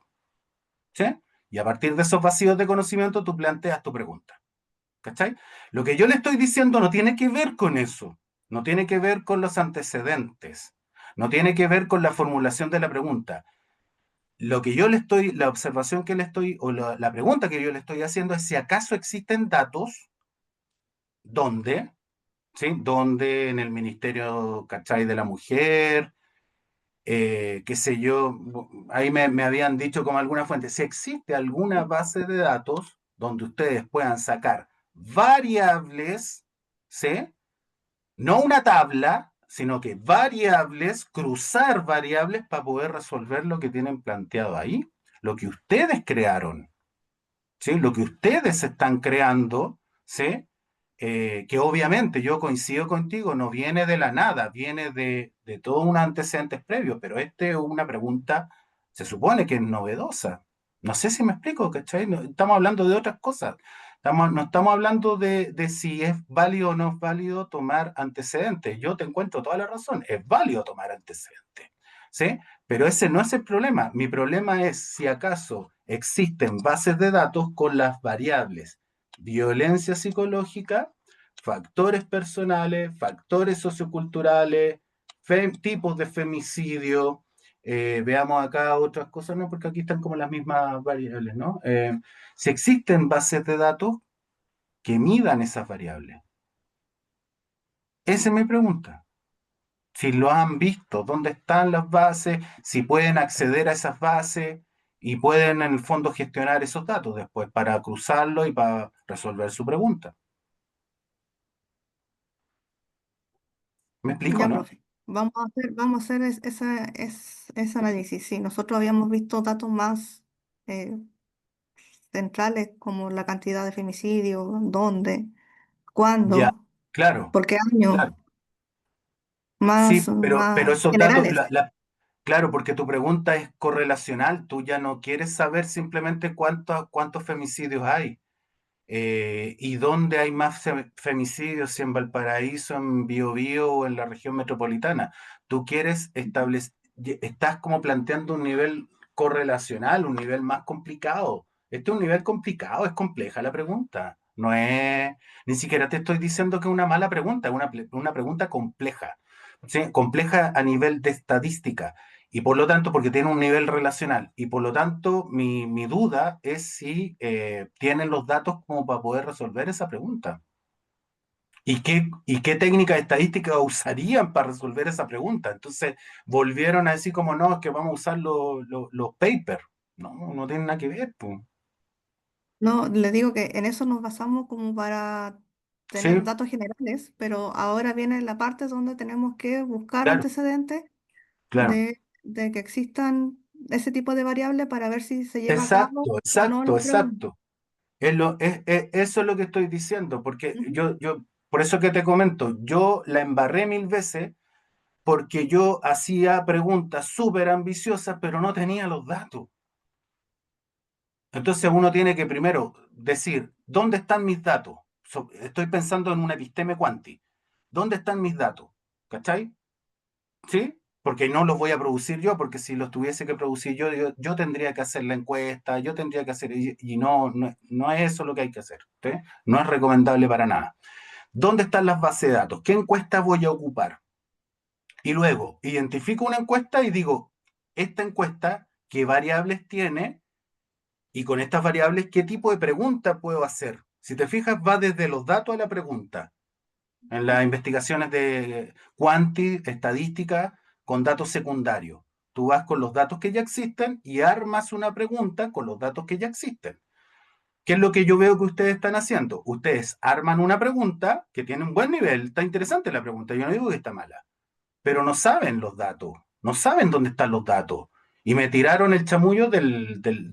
¿sí? Y a partir de esos vacíos de conocimiento tú planteas tu pregunta. ¿Cachai? Lo que yo le estoy diciendo no tiene que ver con eso, no tiene que ver con los antecedentes, no tiene que ver con la formulación de la pregunta. Lo que yo le estoy, la observación que le estoy, o la pregunta que yo le estoy haciendo es si acaso existen datos donde, ¿sí? Donde en el Ministerio, ¿cachai? De la Mujer, qué sé yo, ahí me habían dicho como alguna fuente, si existe alguna base de datos donde ustedes puedan sacar variables, ¿sí? No una tabla, sino que variables, cruzar variables para poder resolver lo que tienen planteado ahí, lo que ustedes crearon, ¿sí? Lo que ustedes están creando, ¿sí? Que obviamente yo coincido contigo, no viene de la nada, viene de todos unos antecedentes previos, pero esta es una pregunta, se supone que es novedosa. No sé si me explico, ¿cachai? Estamos hablando de otras cosas. No estamos hablando de si es válido o no es válido tomar antecedentes. Yo te encuentro toda la razón, es válido tomar antecedentes, ¿sí? Pero ese no es el problema. Mi problema es si acaso existen bases de datos con las variables violencia psicológica, factores personales, factores socioculturales, tipos de femicidio. Veamos acá otras cosas, ¿no? Porque aquí están como las mismas variables, ¿no? Si existen bases de datos que midan esas variables. Esa es mi pregunta. Si lo han visto, dónde están las bases, si pueden acceder a esas bases y pueden en el fondo gestionar esos datos después para cruzarlo y para resolver su pregunta. ¿Me explico, ya, no? profe. Vamos a hacer ese análisis. Sí, nosotros habíamos visto datos más eh, centrales como la cantidad de femicidios, dónde, Ya, cuándo, claro, por qué año, claro. más, Sí, pero más esos datos, generales. claro, porque tu pregunta es correlacional, tú ya no quieres saber simplemente cuántos femicidios hay. ¿Y dónde hay más femicidios? Si en Valparaíso, en Biobío o en la región metropolitana. Tú quieres establecer, estás como planteando un nivel correlacional, un nivel más complicado. Este es un nivel complicado, es compleja la pregunta. No es, ni siquiera te estoy diciendo que es una mala pregunta, es una pregunta compleja. ¿Sí? Compleja a nivel de estadística. Y por lo tanto, porque tiene un nivel relacional. Y por lo tanto, mi duda es si tienen los datos como para poder resolver esa pregunta. ¿Y qué técnicas estadísticas usarían para resolver esa pregunta? Entonces, volvieron a decir como, no, es que vamos a usar los papers. No, no tiene nada que ver, pues. No, le digo que en eso nos basamos como para Sí, tener datos generales, pero ahora viene la parte donde tenemos que buscar claro, antecedentes claro. de que existan ese tipo de variables para ver si se lleva a cabo Exacto, o no exacto, la pregunta. exacto. Eso es lo que estoy diciendo, porque Ujú. por eso que te comento, yo la embarré 1000 veces porque yo hacía preguntas súper ambiciosas, pero no tenía los datos. Entonces uno tiene que primero decir, ¿dónde están mis datos? Estoy pensando en una episteme quanti. ¿Dónde están mis datos? ¿Cachai? ¿Sí? Porque no los voy a producir yo, porque si los tuviese que producir yo tendría que hacer la encuesta, yo tendría que hacer, y no es eso lo que hay que hacer. ¿Sí? No es recomendable para nada. ¿Dónde están las bases de datos? ¿Qué encuesta voy a ocupar? Y luego identifico una encuesta y digo, esta encuesta, ¿qué variables tiene? Y con estas variables, ¿qué tipo de pregunta puedo hacer? Si te fijas, va desde los datos a la pregunta. En las investigaciones de cuanti, estadística, con datos secundarios. Tú vas con los datos que ya existen y armas una pregunta con los datos que ya existen. ¿Qué es lo que yo veo que ustedes están haciendo? Ustedes arman una pregunta que tiene un buen nivel, está interesante la pregunta, yo no digo que está mala, pero no saben los datos, no saben dónde están los datos. Y me tiraron el chamullo de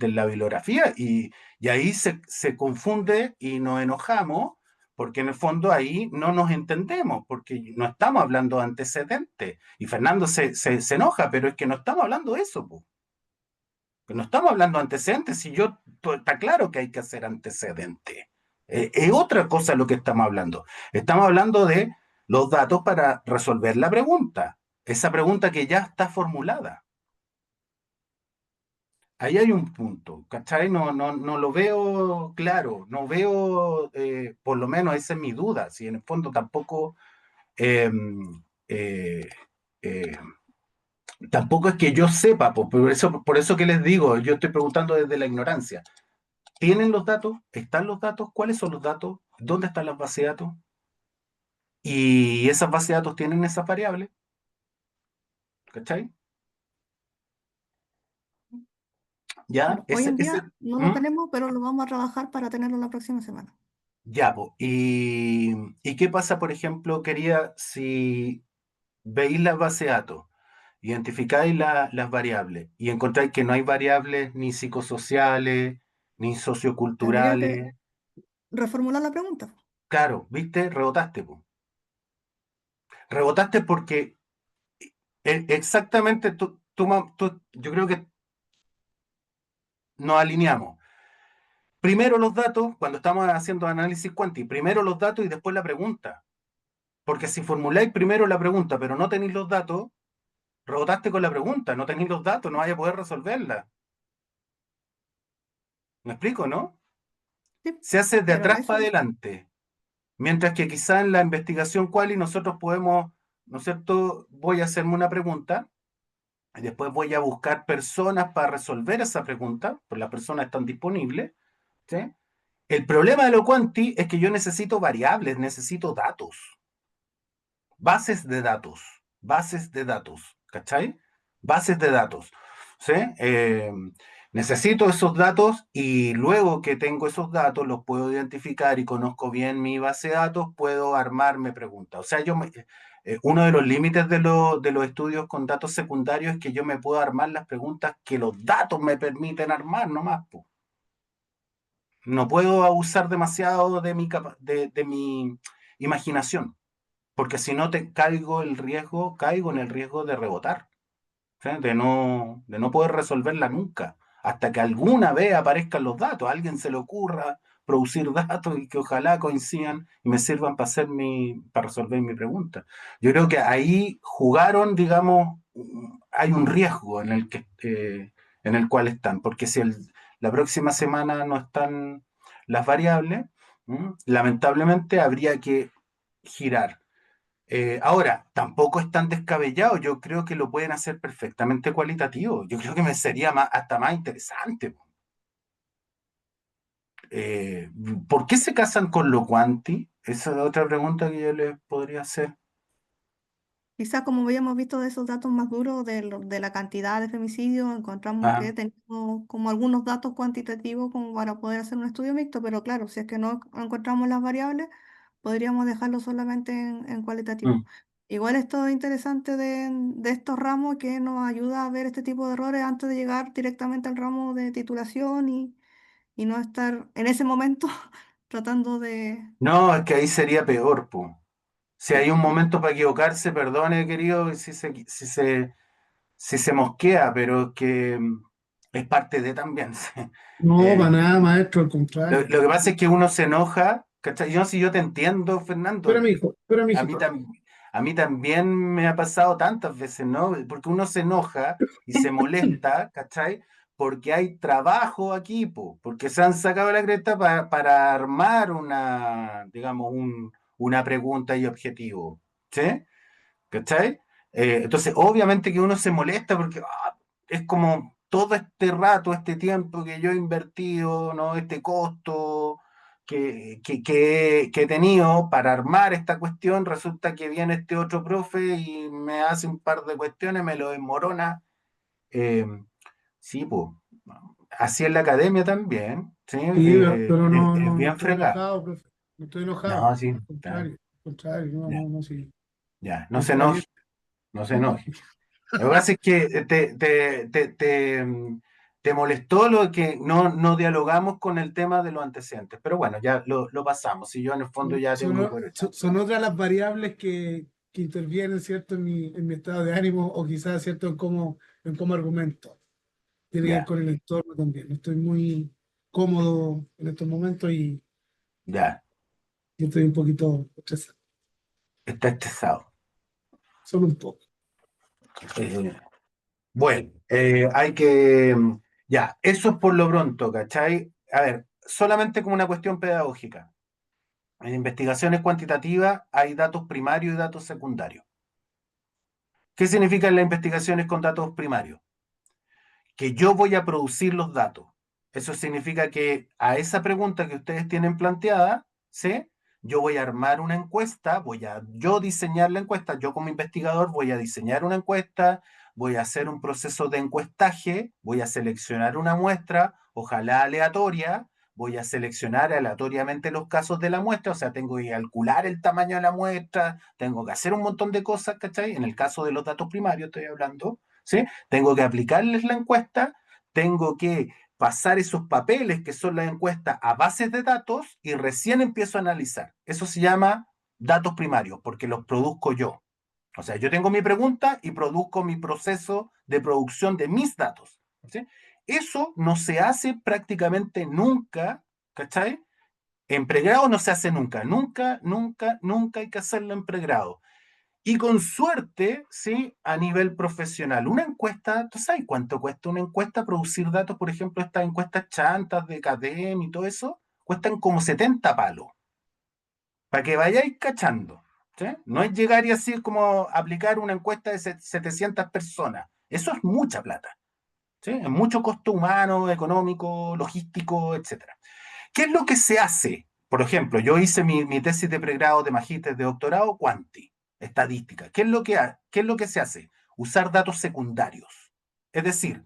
la bibliografía y ahí se confunde y nos enojamos porque en el fondo ahí no nos entendemos, porque no estamos hablando de antecedentes. Y Fernando se enoja, pero es que no estamos hablando de eso, po. Que no estamos hablando de antecedentes, si está claro que hay que hacer antecedentes. Es otra cosa lo que estamos hablando. Estamos hablando de los datos para resolver la pregunta. Esa pregunta que ya está formulada. Ahí hay un punto, ¿cachai? No lo veo claro, no veo, por lo menos esa es mi duda, si en el fondo tampoco, eh, eh, eh, tampoco es que yo sepa, por eso que les digo, yo estoy preguntando desde la ignorancia. ¿Tienen los datos? ¿Están los datos? ¿Cuáles son los datos? ¿Dónde están las bases de datos? Y esas bases de datos tienen esas variables, ¿cachai? Ya, Bueno, hoy en día no lo ¿Mm? tenemos, pero lo vamos a trabajar para tenerlo la próxima semana. Ya, po. ¿Y qué pasa, por ejemplo, quería, si veis las bases de datos, identificáis las variables y encontráis que no hay variables ni psicosociales, ni Tendría que socioculturales? reformular la pregunta. Claro, ¿viste? Rebotaste, po. Rebotaste porque exactamente yo creo que nos alineamos. Primero los datos, cuando estamos haciendo análisis cuántico, primero los datos y después la pregunta. Porque si formuláis primero la pregunta, pero no tenéis los datos, rebotaste con la pregunta, no tenéis los datos, no vais a poder resolverla. ¿Me explico, no? Sí, Se hace de pero atrás eso, para adelante. Mientras que quizá en la investigación quali nosotros podemos, ¿no es cierto? Voy a hacerme una pregunta y después voy a buscar personas para resolver esa pregunta, pues las personas están disponibles, ¿sí? El problema de lo quanti es que yo necesito variables, necesito datos, bases de datos, ¿cachai? Bases de datos, ¿sí? Necesito esos datos y luego que tengo esos datos, los puedo identificar y conozco bien mi base de datos, puedo armarme preguntas. O sea, uno de los límites de los estudios con datos secundarios es que yo me puedo armar las preguntas que los datos me permiten armar nomás, po. No puedo abusar demasiado de mi imaginación, porque si no caigo en el riesgo de rebotar, ¿sí? De no poder resolverla nunca, hasta que alguna vez aparezcan los datos, a alguien se le ocurra producir datos y que ojalá coincidan y me sirvan para resolver mi pregunta. Yo creo que ahí jugaron, digamos, hay un riesgo en el cual están, porque si la próxima semana no están las variables, lamentablemente habría que girar. Ahora, tampoco es tan descabellado. Yo creo que lo pueden hacer perfectamente cualitativo. Yo creo que me sería hasta más interesante. Eh, ¿Por qué se casan con lo cuanti? Esa es otra pregunta que yo les podría hacer. Quizás como habíamos visto de esos datos más duros de la cantidad de femicidios, encontramos Ah, que tenemos como algunos datos cuantitativos como para poder hacer un estudio mixto, pero claro, si es que no encontramos las variables, podríamos dejarlo solamente en cualitativo. mm. Igual esto es interesante de estos ramos que nos ayuda a ver este tipo de errores antes de llegar directamente al ramo de titulación y no estar en ese momento tratando de... No, es que ahí sería peor, po. Si hay Sí. un momento para equivocarse, perdone, querido, si se mosquea, pero es que es parte de también. Sí. No, Eh, para nada, maestro, al contrario. lo que pasa es que uno se enoja, ¿cachai? Yo, si yo te entiendo, Fernando, Espera, mi a mí, hijito. a mí también me ha pasado tantas veces, ¿no? Porque uno se enoja y se molesta, ¿cachai? Porque hay trabajo aquí, po, porque se han sacado la cresta para armar digamos, una pregunta y objetivo, ¿sí? ¿Cachai? Entonces, obviamente que uno se molesta porque es como todo este rato, este tiempo que yo he invertido, ¿no? Este costo que he tenido para armar esta cuestión, resulta que viene este otro profe y me hace un par de cuestiones, me lo desmorona. Eh, sí, pues, así en la academia también, ¿sí? Sí, pero no, Es no bien estoy fregado. enojado, profe. No estoy enojado. No, sí, Al contrario, no, ya, no, no, sí. ya, no se enoje, Contrario. no se enoje. Lo que pasa es que te molestó lo que no dialogamos con el tema de los antecedentes, pero bueno, ya lo pasamos. Y yo en el fondo ya tengo por hecho. Son otras las variables que intervienen, ¿cierto?, en mi estado de ánimo o quizás, ¿cierto?, en cómo argumento. Tiene que ver Ya, con el entorno también. No estoy muy cómodo en estos momentos ya, y estoy un poquito estresado. está estresado. Solo un poco. Eh, bueno, hay que, ya, eso es por lo pronto, ¿cachai? A ver, solamente como una cuestión pedagógica. En investigaciones cuantitativas hay datos primarios y datos secundarios. ¿Qué significan las investigaciones con datos primarios? Que yo voy a producir los datos. Eso significa que a esa pregunta que ustedes tienen planteada, ¿sí? Yo voy a armar una encuesta, voy a yo diseñar la encuesta, yo como investigador voy a diseñar una encuesta, voy a hacer un proceso de encuestaje, voy a seleccionar una muestra, ojalá aleatoria, voy a seleccionar aleatoriamente los casos de la muestra, o sea, tengo que calcular el tamaño de la muestra, tengo que hacer un montón de cosas, ¿cachai? En el caso de los datos primarios estoy hablando, ¿sí? Tengo que aplicarles la encuesta, tengo que pasar esos papeles que son las encuestas a bases de datos y recién empiezo a analizar. Eso se llama datos primarios, porque los produzco yo. O sea, yo tengo mi pregunta y produzco mi proceso de producción de mis datos. ¿Sí? Eso no se hace prácticamente nunca, ¿cachai? En pregrado no se hace nunca, nunca, nunca, nunca hay que hacerlo en pregrado. Y con suerte, ¿sí? A nivel profesional. Una encuesta, ¿tú sabes cuánto cuesta una encuesta producir datos? Por ejemplo, estas encuestas chantas de CADEM y todo eso, cuestan como 70 palos, para que vayáis cachando. ¿Sí? No es llegar y así como aplicar una encuesta de 700 personas. Eso es mucha plata. ¿Sí? Es mucho costo humano, económico, logístico, etcétera. ¿Qué es lo que se hace? Por ejemplo, yo hice mi tesis de pregrado, de magíster, de doctorado, cuanti, estadística. ¿Qué es lo que se hace? Usar datos secundarios. Es decir,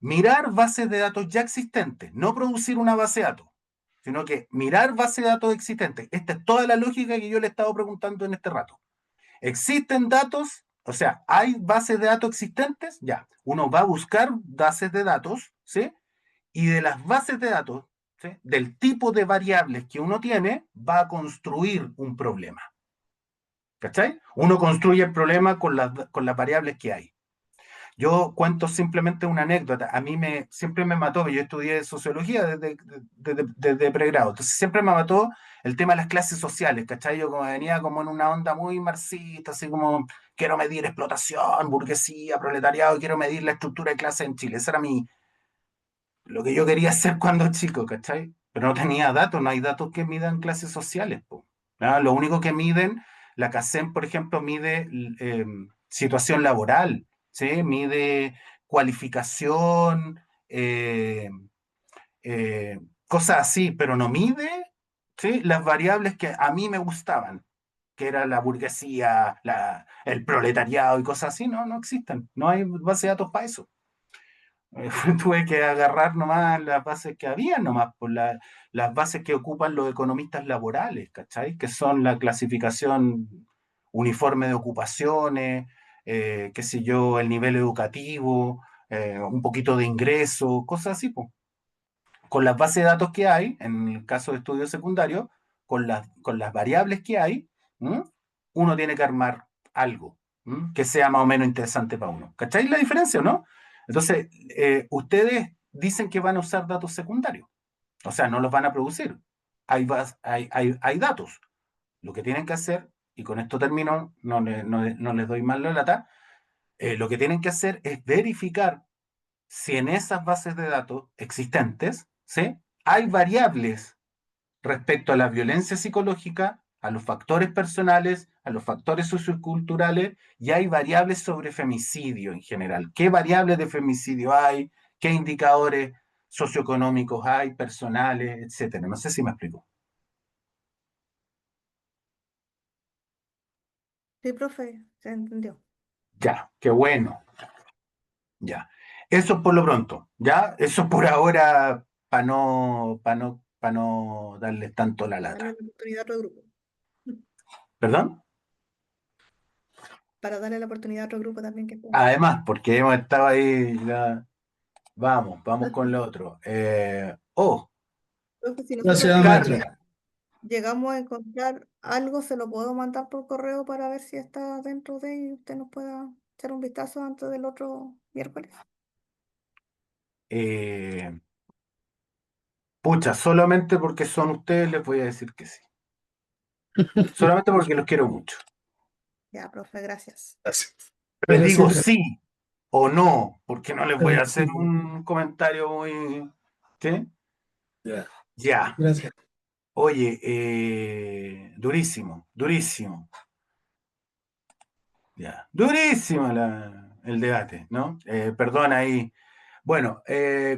mirar bases de datos ya existentes, no producir una base de datos, sino que mirar bases de datos existentes. Esta es toda la lógica que yo le he estado preguntando en este rato. ¿Existen datos? O sea, ¿hay bases de datos existentes? Ya, uno va a buscar bases de datos, ¿sí? Y de las bases de datos, ¿sí? Del tipo de variables que uno tiene, va a construir un problema. ¿Cachai? Uno construye el problema con las variables que hay. Yo cuento simplemente una anécdota. A mí siempre me mató, yo estudié sociología desde pregrado, entonces siempre me mató el tema de las clases sociales, ¿cachai? Yo como venía como en una onda muy marxista, así como quiero medir explotación, burguesía, proletariado, quiero medir la estructura de clase en Chile. Ese era lo que yo quería hacer cuando chico, ¿cachai? Pero no tenía datos, no hay datos que midan clases sociales, po. ¿Ah? Lo único que miden La CACEM, por ejemplo, mide situación laboral, ¿sí? Mide cualificación, cosas así, pero no mide, ¿sí? Las variables que a mí me gustaban, que era la burguesía, el proletariado y cosas así, no, no existen. No hay base de datos para eso. Tuve que agarrar nomás las bases que había, nomás por las bases que ocupan los economistas laborales, ¿cachai? Que son la clasificación uniforme de ocupaciones, qué sé yo, el nivel educativo, un poquito de ingreso, cosas así, pues. Con las bases de datos que hay, en el caso de estudios secundarios, con las variables que hay, ¿m? Uno tiene que armar algo, ¿m? Que sea más o menos interesante para uno. ¿Cacháis la diferencia o no? Entonces, ustedes dicen que van a usar datos secundarios, o sea, no los van a producir. Hay datos. Lo que tienen que hacer, y con esto termino, no les doy más la lata, lo que tienen que hacer es verificar si en esas bases de datos existentes, ¿sí? Hay variables respecto a la violencia psicológica, a los factores personales, a los factores socioculturales, y hay variables sobre femicidio en general. ¿Qué variables de femicidio hay? ¿Qué indicadores socioeconómicos hay, personales, etcétera? No sé si me explico. Sí, profe, se entendió. Ya, qué bueno. Ya. Eso por lo pronto, ¿ya? Eso por ahora, para no darles tanto la Darle la lata. oportunidad a otro grupo. ¿Perdón? Para darle la oportunidad a otro grupo también que pregunte. Además, porque hemos estado ahí, ya. Vamos con lo otro. Profe, si nosotros Gracias, maestro. llegamos a encontrar algo, se lo puedo mandar por correo para ver si está dentro de y usted nos pueda echar un vistazo antes del otro miércoles. eh, pucha, solamente porque son ustedes les voy a decir que sí. Solamente porque los quiero mucho. Ya, profe, gracias. Gracias. Les Pero sí, digo sí o no, porque no les voy a pero hacer sí, un comentario muy... ¿Sí? ya, Ya. gracias. Oye, durísimo, durísimo. Ya. Durísimo el debate, ¿no? Perdón ahí. Bueno,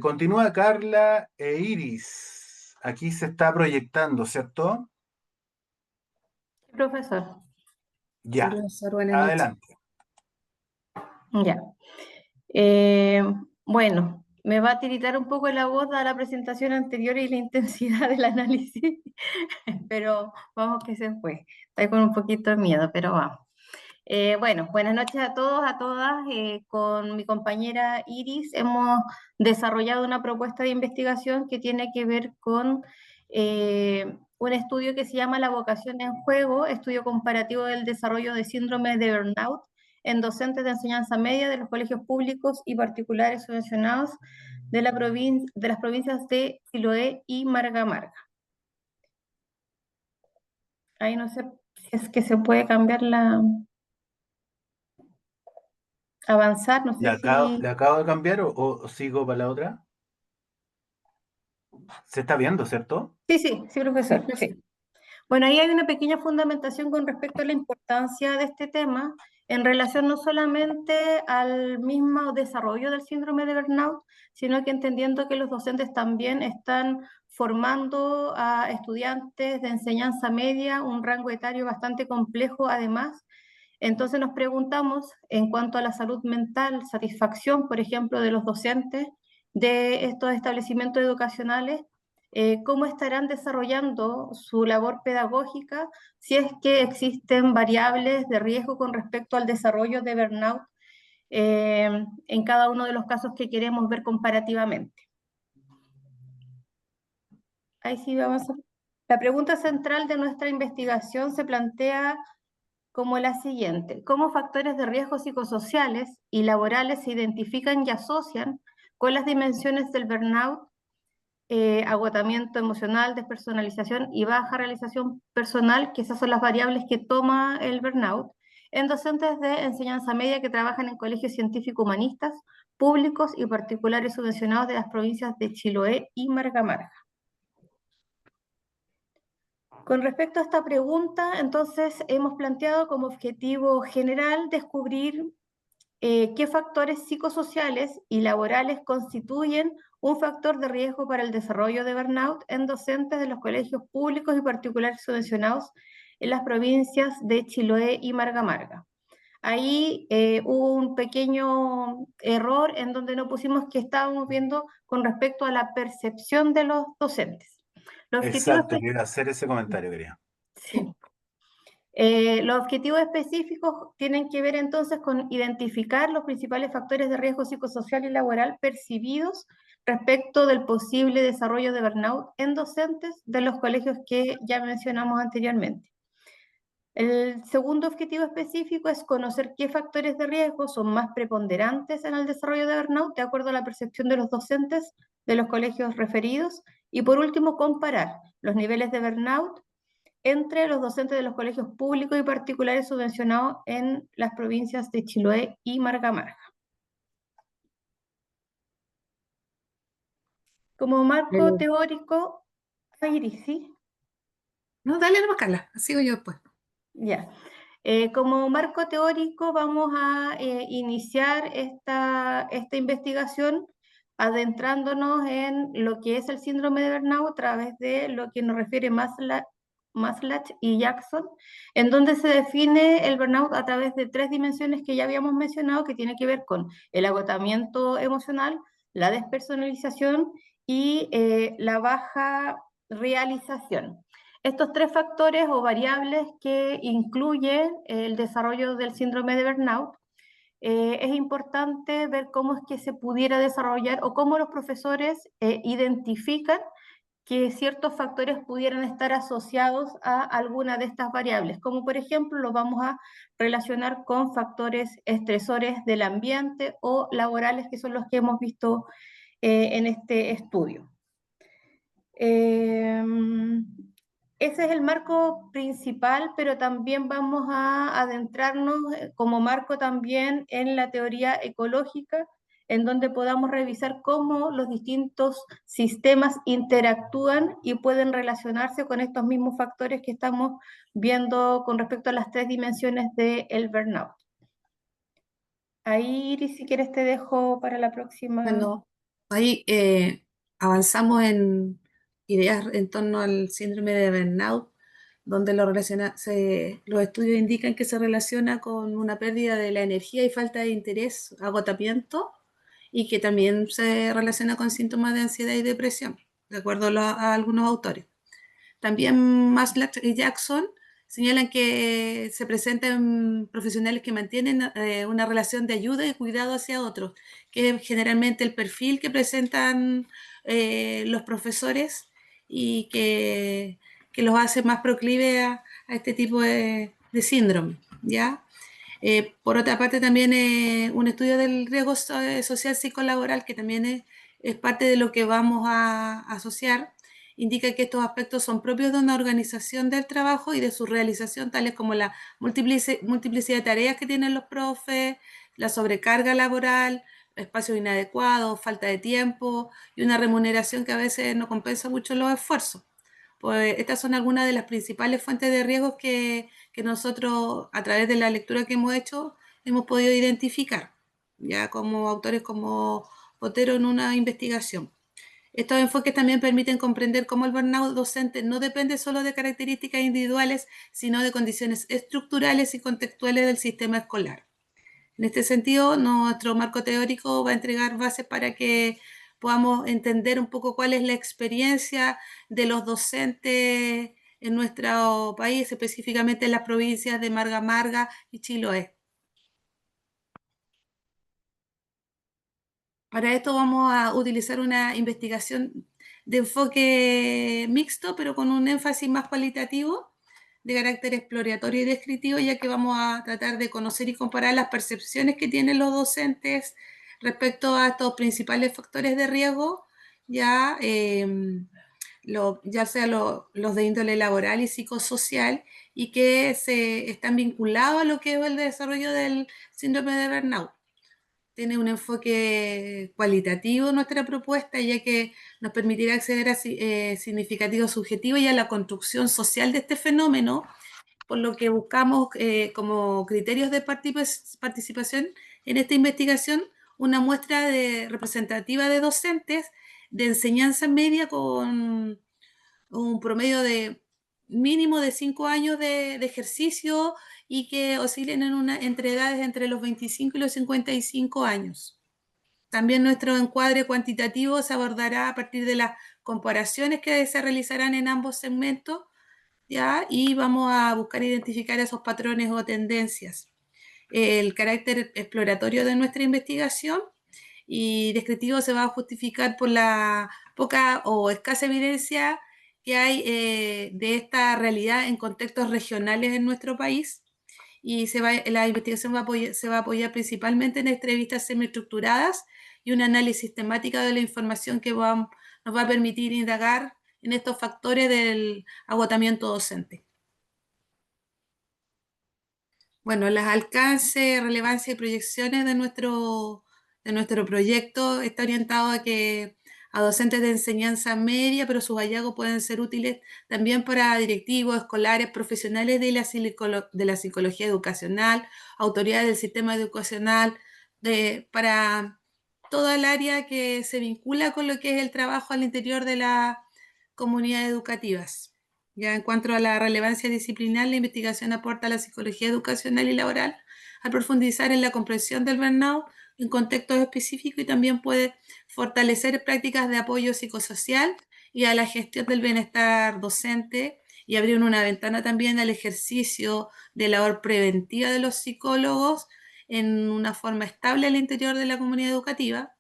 continúa Carla e Iris. Aquí se está proyectando, ¿cierto? Profesor, Sí, Ya, profesor, buenas noches. adelante. ya. Eh, bueno, me va a tiritar un poco la voz a la presentación anterior y la intensidad del análisis, pero vamos que se fue. Estoy con un poquito de miedo, pero vamos. Bueno, buenas noches a todos, a todas. Con mi compañera Iris hemos desarrollado una propuesta de investigación que tiene que ver con un estudio que se llama La vocación en juego, estudio comparativo del desarrollo de síndrome de burnout en docentes de enseñanza media de los colegios públicos y particulares subvencionados de las provincias de Chiloé y Marga Marga. Ahí no sé si es que se puede cambiar avanzar, no sé si... ¿Le acabo de cambiar o sigo para la otra? Se está viendo, ¿cierto? Sí, profesor, sí. Bueno, ahí hay una pequeña fundamentación con respecto a la importancia de este tema en relación no solamente al mismo desarrollo del síndrome de burnout, sino que entendiendo que los docentes también están formando a estudiantes de enseñanza media, un rango etario bastante complejo además. Entonces nos preguntamos en cuanto a la salud mental, satisfacción, por ejemplo, de los docentes de estos establecimientos educacionales, cómo estarán desarrollando su labor pedagógica si es que existen variables de riesgo con respecto al desarrollo de burnout en cada uno de los casos que queremos ver comparativamente. Ahí sí vamos a... La pregunta central de nuestra investigación se plantea como la siguiente: ¿cómo factores de riesgo psicosociales y laborales se identifican y asocian con las dimensiones del burnout, agotamiento emocional, despersonalización y baja realización personal, que esas son las variables que toma el burnout, en docentes de enseñanza media que trabajan en colegios científico-humanistas, públicos y particulares subvencionados de las provincias de Chiloé y Marga Marga? Con respecto a esta pregunta, entonces hemos planteado como objetivo general descubrir qué factores psicosociales y laborales constituyen un factor de riesgo para el desarrollo de burnout en docentes de los colegios públicos y particulares subvencionados en las provincias de Chiloé y Marga Marga. Ahí hubo un pequeño error en donde no pusimos que estábamos viendo con respecto a la percepción de los docentes. Los objetivos Exacto, quiero hacer ese comentario, quería. Sí. Los objetivos específicos tienen que ver entonces con identificar los principales factores de riesgo psicosocial y laboral percibidos respecto del posible desarrollo de burnout en docentes de los colegios que ya mencionamos anteriormente. El segundo objetivo específico es conocer qué factores de riesgo son más preponderantes en el desarrollo de burnout de acuerdo a la percepción de los docentes de los colegios referidos. Y por último, comparar los niveles de burnout entre los docentes de los colegios públicos y particulares subvencionados en las provincias de Chiloé y Marga Marga. Como marco teórico, Iris, ¿sí? No, dale nomás, Carla, sigo yo después. Ya. Como marco teórico vamos a iniciar esta investigación adentrándonos en lo que es el síndrome de burnout a través de lo que nos refiere Maslach y Jackson, en donde se define el burnout a través de 3 dimensiones que ya habíamos mencionado, que tiene que ver con el agotamiento emocional, la despersonalización y la baja realización. Estos 3 factores o variables que incluye el desarrollo del síndrome de burnout, es importante ver cómo es que se pudiera desarrollar o cómo los profesores identifican que ciertos factores pudieran estar asociados a alguna de estas variables, como por ejemplo lo vamos a relacionar con factores estresores del ambiente o laborales, que son los que hemos visto en este estudio. Ese es el marco principal, pero también vamos a adentrarnos como marco también en la teoría ecológica, en donde podamos revisar cómo los distintos sistemas interactúan y pueden relacionarse con estos mismos factores que estamos viendo con respecto a las 3 dimensiones del burnout. Ahí, Iris, si quieres te dejo para la próxima. Bueno, ahí avanzamos en ideas en torno al síndrome de burnout, donde los estudios indican que se relaciona con una pérdida de la energía y falta de interés, agotamiento, y que también se relaciona con síntomas de ansiedad y depresión, de acuerdo a algunos autores. También Maslach y Jackson señalan que se presentan profesionales que mantienen una relación de ayuda y cuidado hacia otros, que es generalmente el perfil que presentan los profesores y que los hace más proclive a este tipo de síndrome, ¿ya? Por otra parte, también un estudio del riesgo social psicolaboral, que también es parte de lo que vamos a asociar, indica que estos aspectos son propios de una organización del trabajo y de su realización, tales como la multiplicidad de tareas que tienen los profes, la sobrecarga laboral, espacios inadecuados, falta de tiempo y una remuneración que a veces no compensa mucho los esfuerzos. Pues estas son algunas de las principales fuentes de riesgos que nosotros, a través de la lectura que hemos hecho, hemos podido identificar, ya como autores como Botero en una investigación. Estos enfoques también permiten comprender cómo el burnout docente no depende solo de características individuales, sino de condiciones estructurales y contextuales del sistema escolar. En este sentido, nuestro marco teórico va a entregar bases para que podamos entender un poco cuál es la experiencia de los docentes en nuestro país, específicamente en las provincias de Marga Marga y Chiloé. Para esto vamos a utilizar una investigación de enfoque mixto, pero con un énfasis más cualitativo, de carácter exploratorio y descriptivo, ya que vamos a tratar de conocer y comparar las percepciones que tienen los docentes respecto a estos principales factores de riesgo, ya sea los de índole laboral y psicosocial, y que se están vinculados a lo que es el desarrollo del síndrome de burnout. tiene un enfoque cualitativo nuestra propuesta, ya que nos permitirá acceder a significativos subjetivos y a la construcción social de este fenómeno, por lo que buscamos como criterios de participación en esta investigación una muestra representativa de docentes de enseñanza media con un promedio de mínimo de 5 años de ejercicio y que oscilen entre edades entre los 25 y los 55 años. También nuestro encuadre cuantitativo se abordará a partir de las comparaciones que se realizarán en ambos segmentos, ¿ya? Y vamos a buscar identificar esos patrones o tendencias. El carácter exploratorio de nuestra investigación y descriptivo se va a justificar por la poca o escasa evidencia que hay de esta realidad en contextos regionales en nuestro país, y la investigación se va a apoyar principalmente en entrevistas semiestructuradas y un análisis temático de la información que nos va a permitir indagar en estos factores del agotamiento docente. Bueno, los alcances, relevancia y proyecciones de nuestro proyecto está orientado a docentes de enseñanza media, pero sus hallazgos pueden ser útiles también para directivos, escolares, profesionales de la psicología educacional, autoridades del sistema educacional, para toda el área que se vincula con lo que es el trabajo al interior de las comunidades educativas. Ya en cuanto a la relevancia disciplinar, la investigación aporta a la psicología educacional y laboral al profundizar en la comprensión del burnout en contextos específicos, y también puede fortalecer prácticas de apoyo psicosocial y a la gestión del bienestar docente, y abrir una ventana también al ejercicio de labor preventiva de los psicólogos en una forma estable al interior de la comunidad educativa.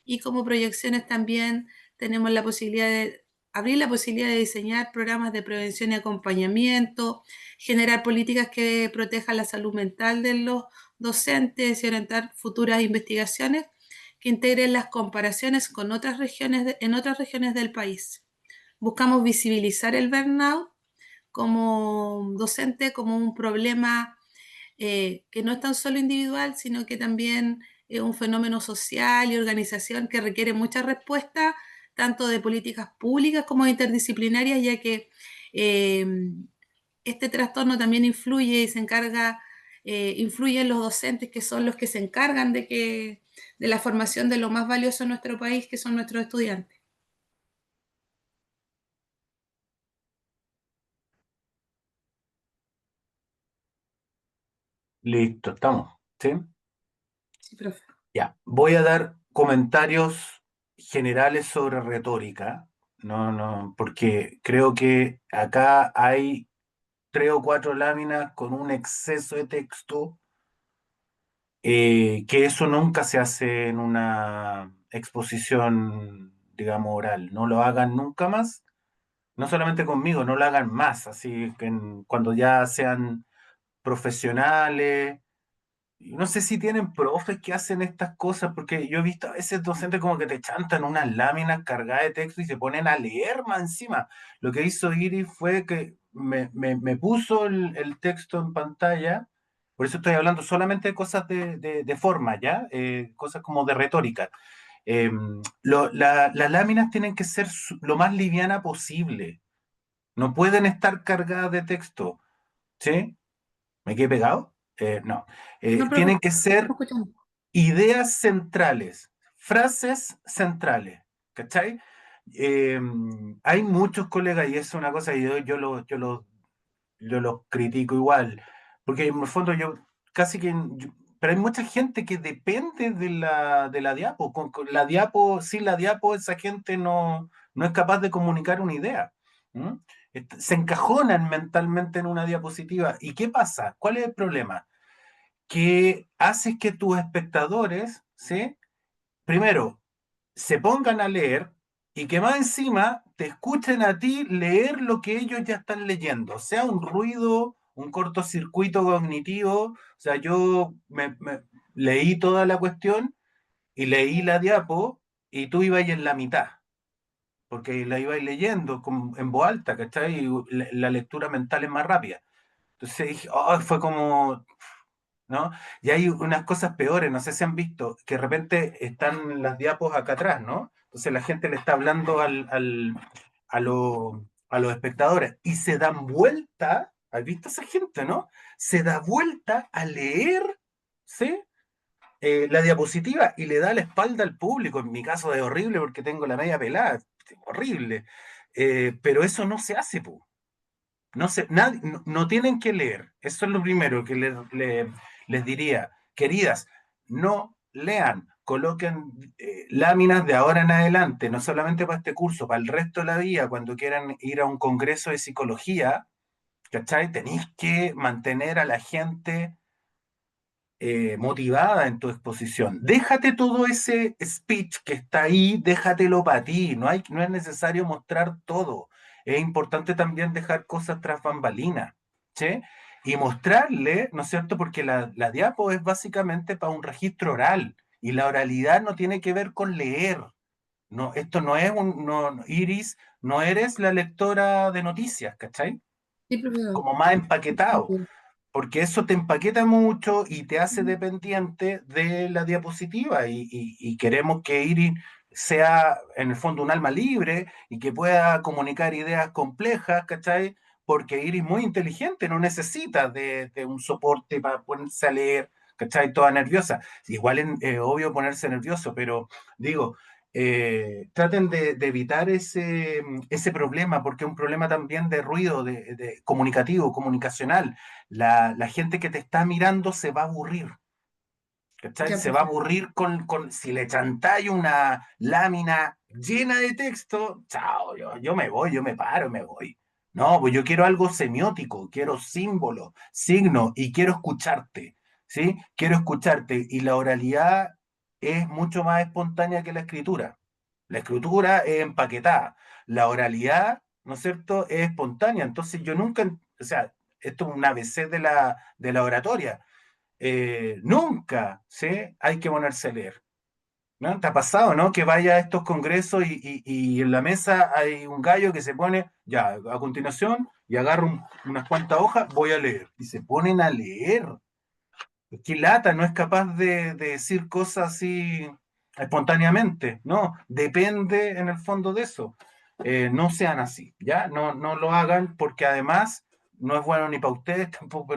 Y como proyecciones también tenemos la posibilidad de abrir la posibilidad de diseñar programas de prevención y acompañamiento, generar políticas que protejan la salud mental de los docentes y orientar futuras investigaciones que integren las comparaciones con otras regiones en otras regiones del país. Buscamos visibilizar el burnout como docente, como un problema que no es tan solo individual, sino que también es un fenómeno social y organización que requiere mucha respuesta, tanto de políticas públicas como interdisciplinarias, ya que eh, este trastorno también influye y se encarga, influye en los docentes, que son los que se encargan de la formación de lo más valioso en nuestro país, que son nuestros estudiantes. Listo, estamos. ¿Sí? Sí, profe. Ya, voy a dar comentarios generales sobre retórica. No, porque creo que acá hay 3 o 4 láminas con un exceso de texto, que eso nunca se hace en una exposición, digamos, oral. No lo hagan nunca más, no solamente conmigo, no lo hagan más, así que cuando ya sean profesionales. No sé si tienen profes que hacen estas cosas, porque yo he visto a veces docentes como que te chantan unas láminas cargadas de texto y se ponen a leer más encima. Lo que hizo Iris fue que me puso el texto en pantalla, por eso estoy hablando solamente de cosas de forma, ¿ya? Cosas como de retórica. Las láminas tienen que ser lo más liviana posible, no pueden estar cargadas de texto, ¿sí? ¿Me quedé pegado? No. No, profe, Tienen que ser no escuchamos. ideas centrales, frases centrales, ¿cachai? Eh, Hay muchos colegas, y es una cosa, y yo los critico igual, porque en el fondo yo casi que, pero hay mucha gente que depende de la diapo, con la diapo, sin la diapo esa gente no es capaz de comunicar una idea. ¿M? Se encajonan mentalmente en una diapositiva. ¿Y qué pasa? ¿Cuál es el problema? Que haces que tus espectadores, ¿sí? Primero, se pongan a leer y que más encima te escuchen a ti leer lo que ellos ya están leyendo, sea un ruido, un cortocircuito cognitivo. O sea, yo leí toda la cuestión y leí la diapo y tú ibas en la mitad, porque la ibas leyendo en voz alta, ¿cachai? Y la lectura mental es más rápida. Entonces dije, oh, fue como, ¿no? Y hay unas cosas peores, no sé si han visto, que de repente están las diapos acá atrás, ¿no? Entonces la gente le está hablando a los espectadores y se dan vuelta, ¿has visto esa gente, no? Se da vuelta a leer, ¿sí? La diapositiva y le da la espalda al público. En mi caso es horrible porque tengo la media pelada, horrible. Pero eso no se hace, po. No, no tienen que leer. Eso es lo primero que les diría. Queridas, no lean, coloquen láminas de ahora en adelante, no solamente para este curso, para el resto de la vida, cuando quieran ir a un congreso de psicología, ¿cachai? Tenéis que mantener a la gente motivada en tu exposición. Déjate todo ese speech que está ahí, déjatelo para ti. No es necesario mostrar todo. Es importante también dejar cosas tras bambalinas, ¿sí? Y mostrarle, ¿no es cierto? Porque la diapo es básicamente para un registro oral y la oralidad no tiene que ver con leer. No, esto no es Iris, no eres la lectora de noticias, ¿cachai? Sí, profesor. Como más empaquetado porque eso te empaqueta mucho y te hace dependiente de la diapositiva y queremos que Iris sea en el fondo un alma libre y que pueda comunicar ideas complejas, ¿cachai? Porque Iris es muy inteligente, no necesita de un soporte para ponerse a leer, ¿cachai? Toda nerviosa. Igual es obvio ponerse nervioso, pero digo, traten de evitar ese problema, porque es un problema también de ruido, de comunicativo, comunicacional. La gente que te está mirando se va a aburrir, ¿cachai? Ya, Se va a profe. aburrir si le chantáis una lámina llena de texto, chao, yo me voy, yo me paro, me voy. No, pues yo quiero algo semiótico, quiero símbolos, signos y quiero escucharte, ¿sí? Quiero escucharte y la oralidad es mucho más espontánea que la escritura. La escritura es empaquetada, la oralidad, ¿no es cierto?, es espontánea. Entonces yo nunca, o sea, esto es un ABC de la oratoria nunca, ¿sí? Hay que ponerse a leer. ¿No? ¿Te ha pasado, no? Que vaya a estos congresos y en la mesa hay un gallo que se pone, ya, a continuación, y agarra unas cuantas hojas, voy a leer. Y se ponen a leer. Qué lata, no es capaz de decir cosas así espontáneamente, ¿no? Depende en el fondo de eso. No sean así, ¿ya? No lo hagan porque además no es bueno ni para ustedes,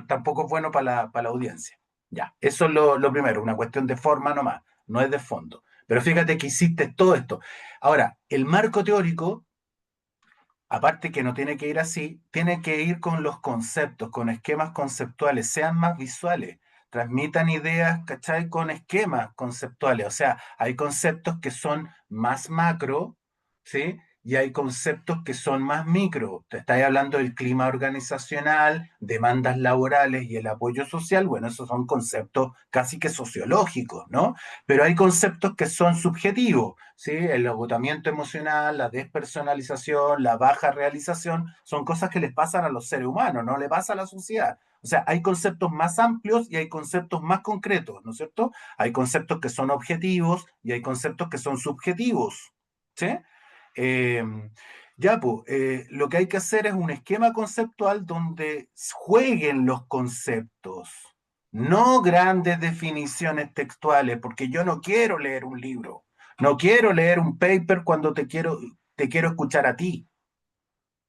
tampoco es bueno para la audiencia. Ya, eso es lo primero, una cuestión de forma nomás, no es de fondo. Pero fíjate que hiciste todo esto. Ahora, el marco teórico aparte que no tiene que ir así, tiene que ir con los conceptos, con esquemas conceptuales, sean más visuales, transmitan ideas, ¿cachai? Con esquemas conceptuales. O sea, hay conceptos que son más macro, ¿sí? Y hay conceptos que son más micro. Te estáis hablando del clima organizacional, demandas laborales y el apoyo social. Bueno, esos son conceptos casi que sociológicos, ¿no? Pero hay conceptos que son subjetivos, ¿sí? El agotamiento emocional, la despersonalización, la baja realización, son cosas que les pasan a los seres humanos, no le pasa a la sociedad. O sea, hay conceptos más amplios y hay conceptos más concretos, ¿no es cierto? Hay conceptos que son objetivos y hay conceptos que son subjetivos, ¿sí? Eh, ya, pues, lo que hay que hacer es un esquema conceptual donde jueguen los conceptos, no grandes definiciones textuales, porque yo no quiero leer un libro, no quiero leer un paper cuando te quiero escuchar a ti,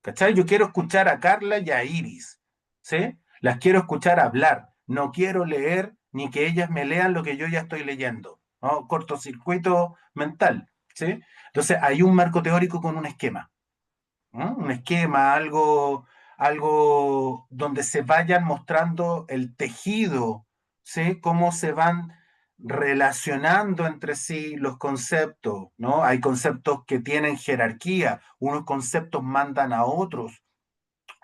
¿cachai? Yo quiero escuchar a Carla y a Iris, ¿sí? Las quiero escuchar hablar, no quiero leer ni que ellas me lean lo que yo ya estoy leyendo, ¿no? Cortocircuito mental, ¿sí? Entonces hay un marco teórico con un esquema, ¿no? Un esquema, algo donde se vayan mostrando el tejido, ¿sí? Cómo se van relacionando entre sí los conceptos, ¿no? Hay conceptos que tienen jerarquía, unos conceptos mandan a otros,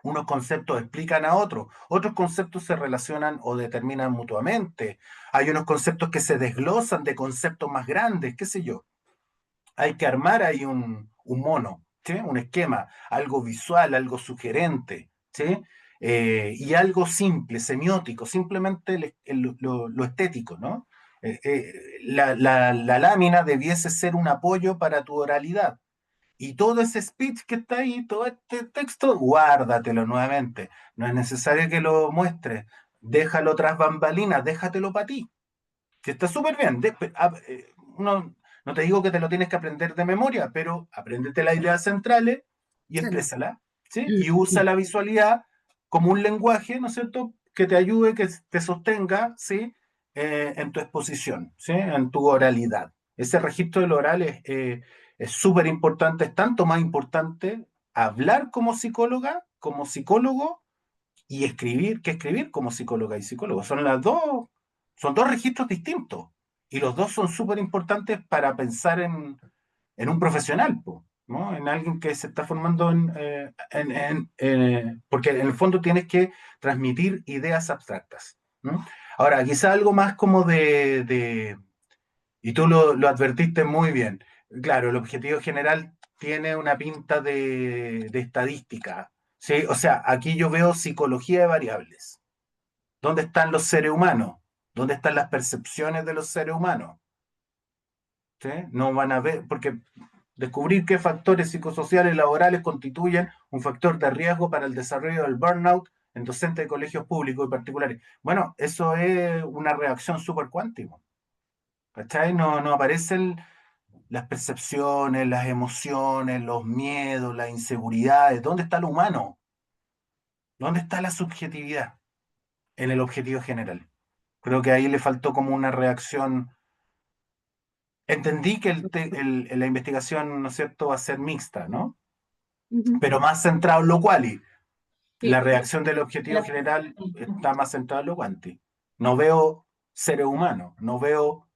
unos conceptos explican a otros conceptos se relacionan o determinan mutuamente, hay unos conceptos que se desglosan de conceptos más grandes, qué sé yo. Hay que armar ahí un mono, ¿sí? Un esquema, algo visual, algo sugerente, ¿sí? Y algo simple, semiótico, simplemente lo estético, ¿no? La lámina debiese ser un apoyo para tu oralidad. Y todo ese speech que está ahí, todo este texto, guárdatelo nuevamente. No es necesario que lo muestres. déjalo tras bambalinas, déjatelo para ti, que está súper bien. No te digo que te lo tienes que aprender de memoria, pero apréndete las ideas centrales y Claro. exprésala, ¿sí? Y usa la visualidad como un lenguaje, ¿no es cierto?, que te ayude, que te sostenga, ¿sí? En tu exposición, ¿sí? En tu oralidad. Ese registro del oral es súper importante, es tanto más importante hablar como psicóloga, como psicólogo, y escribir que escribir como psicóloga y psicólogo. Son dos registros distintos. Y los dos son súper importantes para pensar en un profesional, ¿no? En alguien que se está formando porque en el fondo tienes que transmitir ideas abstractas, ¿no? Ahora, quizá algo más como y tú lo advertiste muy bien. Claro, el objetivo general tiene una pinta de estadística, ¿sí? O sea, aquí yo veo psicología de variables. ¿Dónde están los seres humanos? ¿Dónde están las percepciones de los seres humanos? ¿Sí? No van a ver, porque descubrir qué factores psicosociales y laborales constituyen un factor de riesgo para el desarrollo del burnout en docentes de colegios públicos y particulares. Bueno, eso es una reacción súper cuántica. ¿Cachai? No aparecen las percepciones, las emociones, los miedos, las inseguridades. ¿Dónde está lo humano? ¿Dónde está la subjetividad en el objetivo general? Creo que ahí le faltó como una reacción. Entendí que la investigación, ¿no es cierto?, va a ser mixta, ¿no? Ujú. Pero más centrado en lo quali. La Sí. reacción del objetivo general está más centrada en lo cuanti. No veo seres humanos, no veo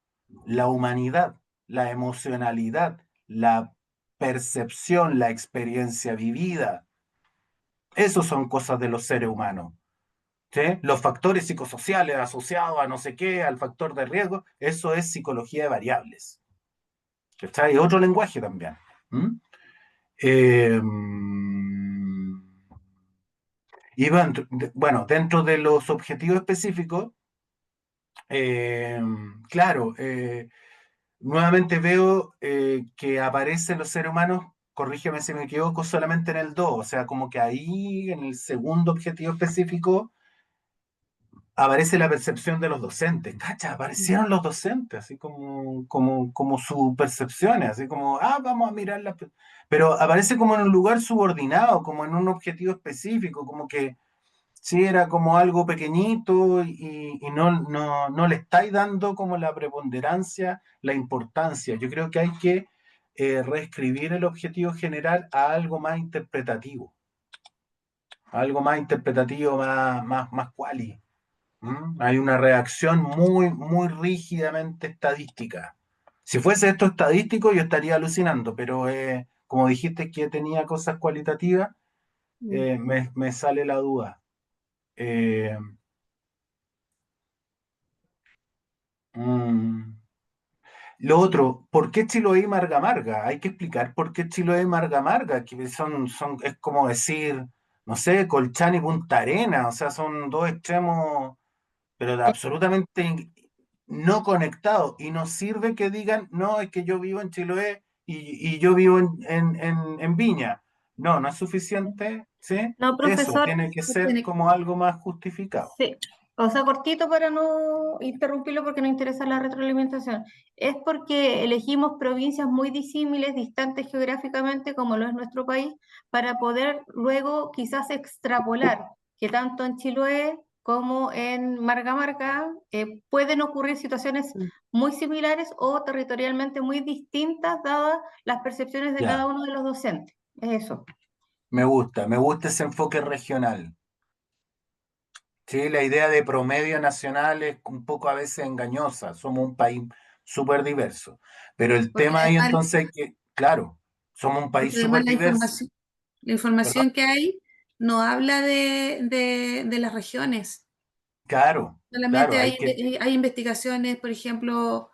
la humanidad, la emocionalidad, la percepción, la experiencia vivida. Esos son cosas de los seres humanos. ¿Sí? Los factores psicosociales asociados a no sé qué, al factor de riesgo, eso es psicología de variables. ¿Cachai? Otro lenguaje también. ¿Mm? Eh, y bueno, dentro de los objetivos específicos, eh, claro, nuevamente veo que aparecen los seres humanos, corrígeme si me equivoco, solamente en el 2, o sea, como que ahí en el segundo objetivo específico aparece la percepción de los docentes. Cacha, aparecieron los docentes, así como sus percepciones, así como, vamos a mirar las. Pero aparece como en un lugar subordinado, como en un objetivo específico, como que sí era como algo pequeñito y no le estáis dando como la preponderancia, la importancia. Yo creo que hay que reescribir el objetivo general a algo más interpretativo, más quali. Hay una reacción muy, muy rígidamente estadística. Si fuese esto estadístico, yo estaría alucinando, pero como dijiste que tenía cosas cualitativas, me sale la duda. Eh, mm, Lo otro, ¿por qué Chiloé y Marga Marga? Hay que explicar por qué Chiloé y Marga Marga, que es como decir, no sé, Colchán y Punta Arenas, o sea, son dos extremos pero absolutamente no conectados. Y no sirve que digan, no, es que yo vivo en Chiloé y yo vivo en Viña. No es suficiente, ¿sí? No, Eso profesor, tiene que ser Tiene- como algo más justificado. sí. O sea, cortito para no interrumpirlo porque no interesa la retroalimentación. Es porque elegimos provincias muy disímiles, distantes geográficamente, como lo es nuestro país, para poder luego quizás extrapolar que tanto en Chiloé como en Marga Marga pueden ocurrir situaciones muy similares o territorialmente muy distintas, dadas las percepciones de cada Ya, uno de los docentes. Es eso. me gusta ese enfoque regional. Sí, la idea de promedio nacional es un poco a veces engañosa. Somos un país súper diverso. Pero el Porque tema ahí además, entonces es que, claro, somos un país porque además súper diverso. la Perdón. información que hay no habla de las regiones. Claro, Solamente claro, hay que, hay investigaciones, por ejemplo,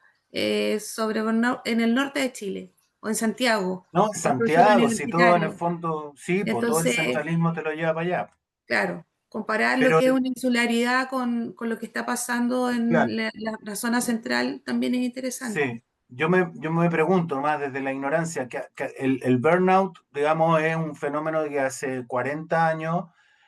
sobre en el norte de Chile o en Santiago, no, o profesores Santiago, si todo en el universitarios. fondo, sí, pues todo el Entonces, centralismo te lo lleva para allá. claro, comparar lo Pero, que es una insularidad con lo que está pasando claro, en la zona central también es interesante. sí, yo me pregunto más desde la ignorancia, que el burnout, digamos, es un fenómeno que hace 40 años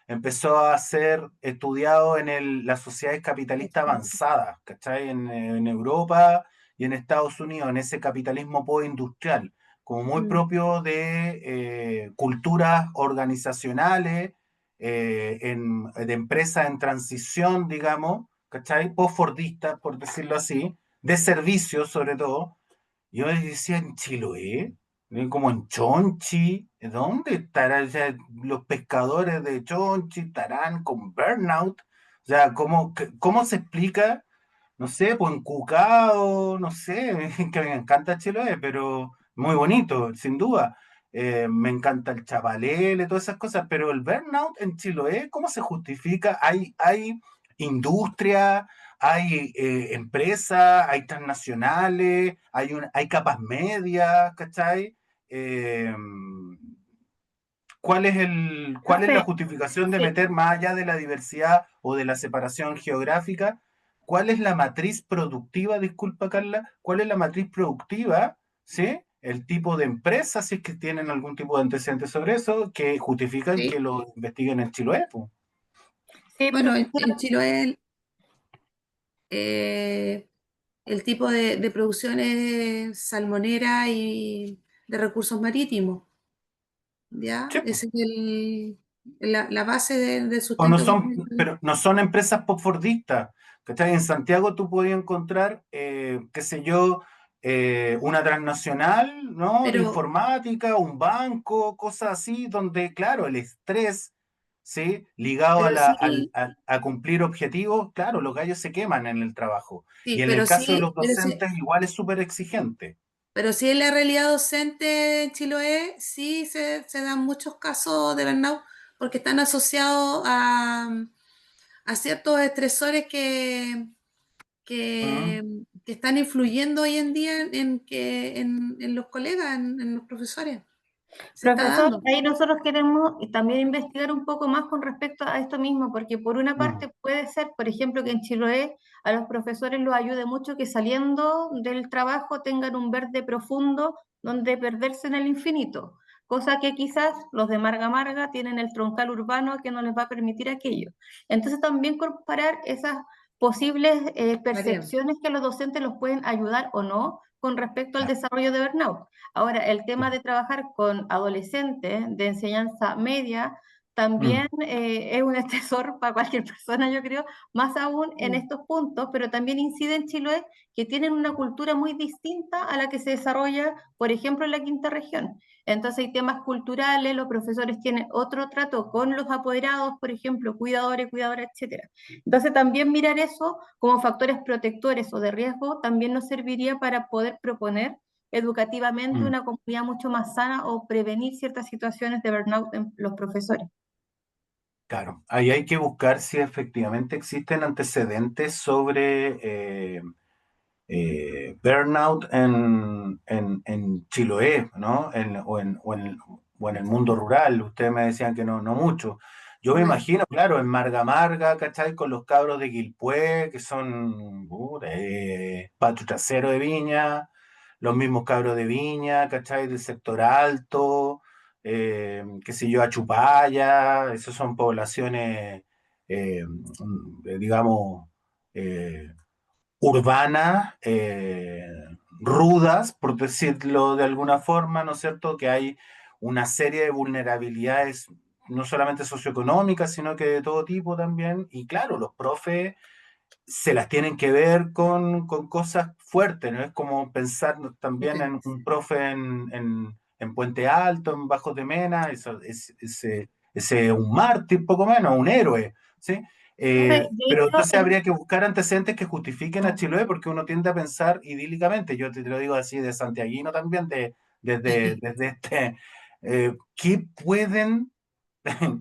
empezó a ser estudiado en las sociedades capitalistas avanzadas, ¿cachai? En Europa y en Estados Unidos, en ese capitalismo postindustrial, como muy propio de culturas organizacionales, de empresas en transición, digamos, ¿cachai? Postfordistas, por decirlo así, de servicios sobre todo. Yo decía en Chiloé, como en Chonchi, ¿dónde estarán? O sea, los pescadores de Chonchi estarán con burnout? O sea, ¿cómo se explica? No sé, pues en Cucao, no sé, que me encanta Chiloé, pero muy bonito, sin duda. Me encanta el Chapalele, todas esas cosas, pero el burnout en Chiloé, ¿cómo se justifica? Hay industria, hay empresas, hay transnacionales, hay capas medias, ¿cachai? Eh, ¿cuál es la Profe, justificación de sí, meter más allá de la diversidad o de la separación geográfica? ¿Cuál es la matriz productiva? Disculpa, Carla, ¿cuál es la matriz productiva? ¿Sí? El tipo de empresa, si es que tienen algún tipo de antecedentes sobre eso, que justifican que Sí. lo investiguen en Chiloé, po. sí, Bueno, en profesora. Chiloé eh, el tipo de producción es salmonera y de recursos marítimos, ¿ya? Sí, po. Esa es la base del O no sustento son, económico. pero no son empresas popfordistas. ¿Cachai? En Santiago tú podías encontrar, qué sé yo, una transnacional, ¿no? De Pero, informática, un banco, cosas así, donde, claro, el estrés, ¿sí? Ligado pero sí, a cumplir objetivos, claro, los gallos se queman en el trabajo. Y sí, en el caso de los docentes, igual es súper exigente. pero sí en la realidad docente en Chiloé sí se dan muchos casos de burnout porque están asociados a ciertos estresores ¿Mm? que, que están influyendo hoy en día en los colegas, en los profesores. Se está Profesor, dando. ahí nosotros queremos también investigar un poco más con respecto a esto mismo, porque por una Mm. parte puede ser, por ejemplo, que en Chiloé a los profesores los ayude mucho que saliendo del trabajo tengan un verde profundo donde perderse en el infinito, cosa que quizás los de Marga Marga tienen el troncal urbano que no les va a permitir aquello. Entonces también comparar esas posibles Variable. percepciones que los docentes los pueden ayudar o no con respecto al desarrollo de burnout. Ahora, el tema de trabajar con adolescentes de enseñanza media también Mm. es un estresor para cualquier persona, yo creo, más aún en Mm. estos puntos, pero también incide en Chiloé que tienen una cultura muy distinta a la que se desarrolla, por ejemplo, en la quinta región. Entonces hay temas culturales, los profesores tienen otro trato con los apoderados, por ejemplo, cuidadores, cuidadoras, etcétera. Entonces también mirar eso como factores protectores o de riesgo también nos serviría para poder proponer educativamente Mm. una comunidad mucho más sana o prevenir ciertas situaciones de burnout en los profesores. Claro, ahí hay que buscar si efectivamente existen antecedentes sobre burnout en Chiloé, ¿no? O en el mundo rural. Ustedes me decían que no mucho. Yo me No hay. imagino, claro, en Marga Marga, ¿cachai? Con los cabros de Quilpué, que son patio trasero de Viña, los mismos cabros de Viña, ¿cachai? Del sector alto, qué sé yo, Achupaya, esas son poblaciones, digamos, eh, urbanas, rudas, por decirlo de alguna forma, ¿no es cierto? Que hay una serie de vulnerabilidades, no solamente socioeconómicas, sino que de todo tipo también. Y claro, los profes se las tienen que ver con cosas fuertes, ¿no? Es como pensar también en Potentes. un profe en Puente Alto, en Bajos de Mena, ese es un mártir, poco menos, un héroe, ¿sí? Profe, de Pero hecho, entonces habría que buscar antecedentes que justifiquen a Chiloé, porque uno tiende a pensar idílicamente, yo te lo digo así de santiaguino también, desde ¿qué pueden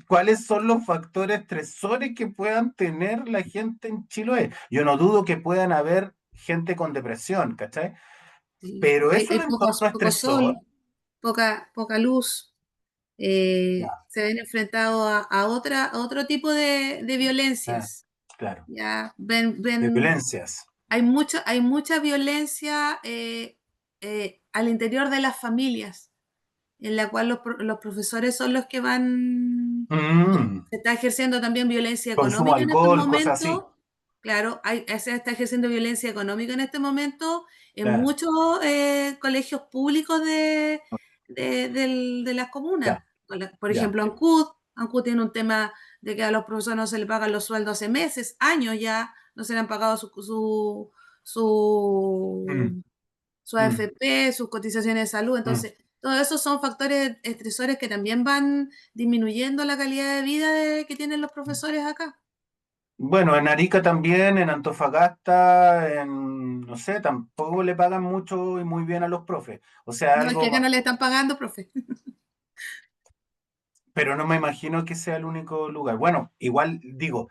¿cuáles son los factores estresores que puedan tener la gente en Chiloé? Yo no dudo que puedan haber gente con depresión, ¿cachai? Sí. Pero es un Hay entorno poco estresor. sol, poca luz. Ya, Se ven enfrentados a otro tipo de eh, violencias. claro, Ya de violencias. hay mucha violencia al interior de las familias. en la cual los profesores son los que van, Mm, se está ejerciendo también violencia consumo de económica en estos alcohol, cosas así. momentos. Claro, se está ejerciendo violencia económica en este momento en Claro, muchos colegios públicos de las comunas. ya, Por ya, ejemplo, Ancud tiene un tema de que a los profesores no se les pagan los sueldos hace meses, años ya, no se le han pagado mm, su mm. AFP, sus cotizaciones de salud. Mm. Entonces, todos esos son factores estresores que también van disminuyendo la calidad de vida que tienen los profesores acá. Bueno, en Arica también, en Antofagasta, en, no sé, tampoco le pagan mucho y muy bien a los profes. O sea, No, es que algo acá más, no le están pagando, profe. pero no me imagino que sea el único lugar. Bueno, igual digo,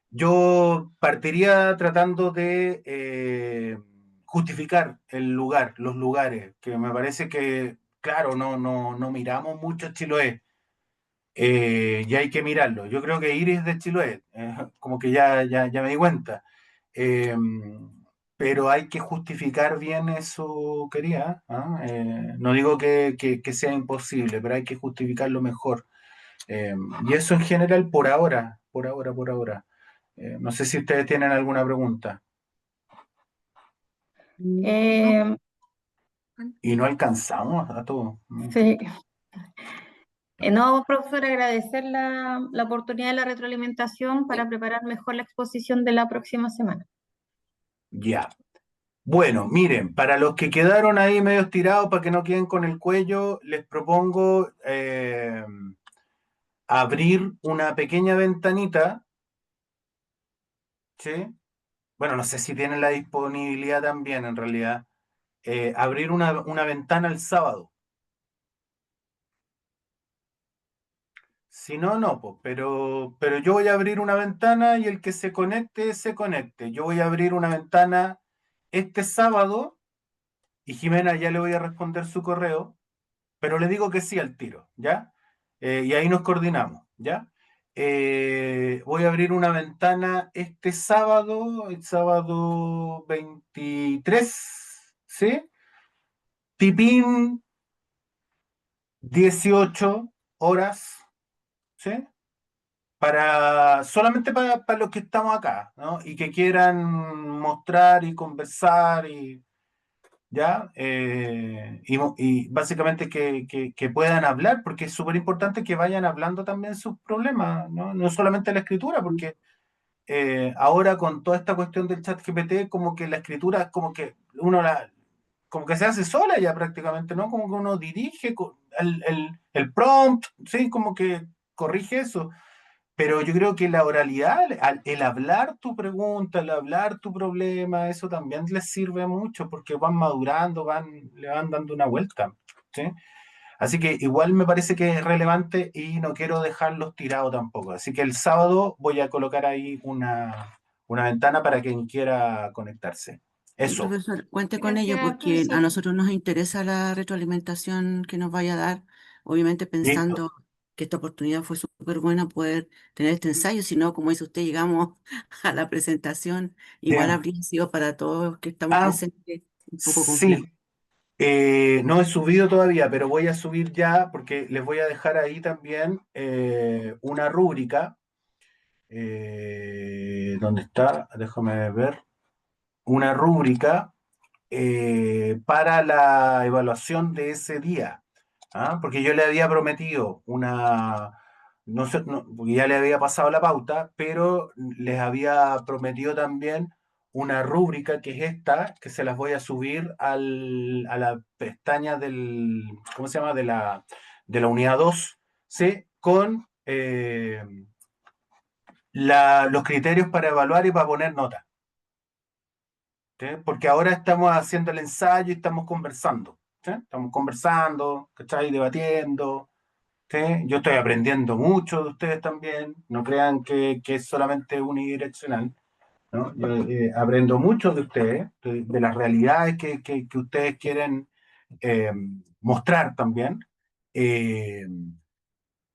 yo partiría tratando de justificar el lugar, los lugares, que me parece que, claro, no miramos mucho Chiloé. Y hay que mirarlo. Yo creo que Iris de Chiloé, como que ya me di cuenta. Eh, pero hay que justificar bien eso, quería. ¿Ah? No digo que sea imposible, pero hay que justificarlo mejor. Y eso en general por ahora, por ahora, por ahora. No sé si ustedes tienen alguna pregunta. No. Eh, Y no alcanzamos a todo. ¿No? sí. No, profesor, agradecer la oportunidad de la retroalimentación para preparar mejor la exposición de la próxima semana. Ya. Bueno, miren, para los que quedaron ahí medio tirados, para que no queden con el cuello, les propongo abrir una pequeña ventanita, ¿sí? Bueno, no sé si tienen la disponibilidad también, en realidad. Abrir una ventana el sábado. Si no, no, pues, pero yo voy a abrir una ventana y el que se conecte, se conecte. Yo voy a abrir una ventana este sábado y Jimena ya le voy a responder su correo, pero le digo que sí al tiro, ¿ya? Y ahí nos coordinamos, ¿ya? Voy a abrir una ventana este sábado, el sábado 23, ¿sí? Tipín, 18 horas, ¿sí? Solamente para los que estamos acá, ¿no? Y que quieran mostrar y conversar y, ¿ya? Y básicamente que puedan hablar, porque es súper importante que vayan hablando también sus problemas, ¿no? No solamente la escritura, porque ahora con toda esta cuestión del chat GPT, como que la escritura, como que como que se hace sola ya prácticamente, ¿no? Como que uno dirige el prompt, ¿sí? Como que corrige eso. Pero yo creo que la oralidad, el hablar tu pregunta, el hablar tu problema, eso también les sirve mucho porque van madurando, le van dando una vuelta, ¿sí? Así que igual me parece que es relevante y no quiero dejarlos tirados tampoco. Así que el sábado voy a colocar ahí una ventana para quien quiera conectarse. Sí, Eso, profesor, cuente con ello Gracias, porque a profesor. nosotros nos interesa la retroalimentación que nos vaya a dar, obviamente listo. pensando que esta oportunidad fue súper buena poder tener este ensayo, si no, como dice usted, llegamos a la presentación, igual Ya. habría sido para todos los que estamos Ah, presentes un poco complejo. sí. No he subido todavía, pero voy a subir ya porque les voy a dejar ahí también una rúbrica. ¿Dónde está? Déjame ver. Una rúbrica para la evaluación de ese día. ¿Ah? Porque yo le había prometido no sé, porque ya le había pasado la pauta, pero les había prometido también una rúbrica que es esta, que se las voy a subir a la pestaña ¿cómo se llama? De la unidad 2, ¿sí? Con los criterios para evaluar y para poner nota. ¿Sí? Porque ahora estamos haciendo el ensayo y estamos conversando. ¿Sí? Estamos conversando, ¿cachai? Debatiendo. ¿Sí? Yo estoy aprendiendo mucho de ustedes también. No crean que es solamente unidireccional. ¿No? Yo aprendo mucho de ustedes, de las realidades que ustedes quieren eh, mostrar también. Eh,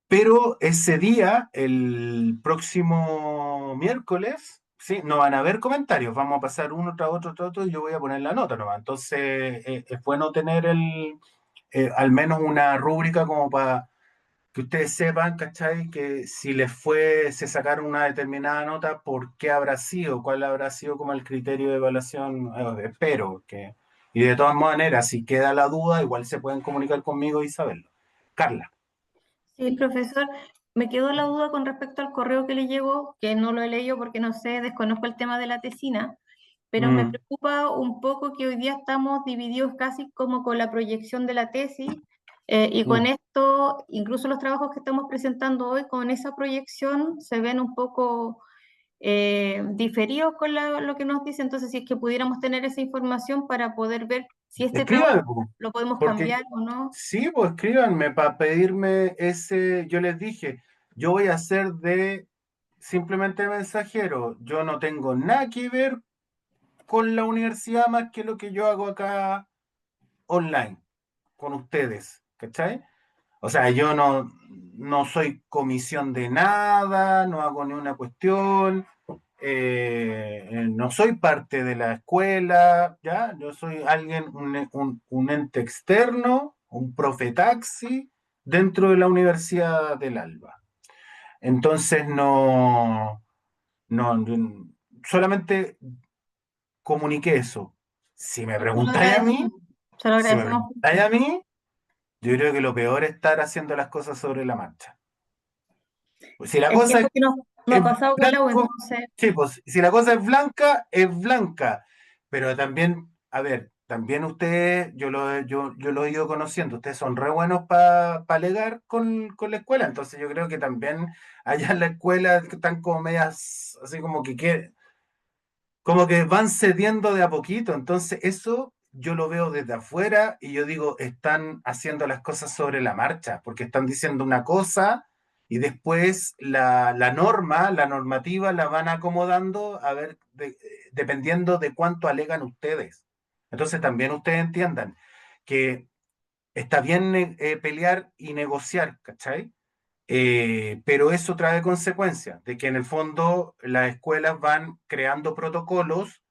pero ese día, el próximo miércoles, sí, no van a haber comentarios, vamos a pasar uno tras otro, y yo voy a poner la nota nomás. Entonces, es bueno tener al menos una rúbrica como para que ustedes sepan, ¿cachai? Que si se sacaron una determinada nota, ¿por qué habrá sido? ¿Cuál habrá sido como el criterio de evaluación? Espero que... Y de todas maneras, si queda la duda, igual se pueden comunicar conmigo y saberlo. Carla. Sí, profesor, me quedó la duda con respecto al correo que le llegó, que no lo he leído porque no sé, desconozco el tema de la tesina, pero me preocupa un poco que hoy día estamos divididos casi como con la proyección de la tesis, y con esto, incluso los trabajos que estamos presentando hoy, con esa proyección se ven un poco diferidos con lo que nos dice. Entonces, si es que pudiéramos tener esa información para poder ver si este Escríbanme, trabajo lo podemos porque cambiar o no. sí, pues escríbanme para pedirme ese, yo les dije, yo voy a ser de simplemente mensajero, yo no tengo nada que ver con la universidad más que lo que yo hago acá online, con ustedes, ¿cachai? O sea, yo no soy comisión de nada, no hago ni una cuestión, no soy parte de la escuela, ¿ya? Yo soy alguien, un ente externo, un profetaxi dentro de la Universidad del Alba. Entonces, no, solamente comuniqué eso. Si me Se lo preguntáis a mí, agradecemos. Se lo si me agradecemos. preguntáis a mí, yo creo que lo peor es estar haciendo las cosas sobre la marcha. Pues si la Es que cosa es lo que nos es ha pasado con la U, blanco, entonces, sí, pues si la cosa es blanca. Pero también, a ver, también ustedes, yo lo he ido conociendo, ustedes son re buenos para alegar con la escuela, entonces yo creo que también allá en la escuela están como medias, así como que van cediendo de a poquito, entonces eso yo lo veo desde afuera y yo digo, están haciendo las cosas sobre la marcha, porque están diciendo una cosa y después la norma, la normativa la van acomodando a ver, dependiendo de cuánto alegan ustedes. Entonces también ustedes entiendan que está bien pelear y negociar, ¿cachai? Pero eso trae consecuencias, de que en el fondo las escuelas van creando protocolos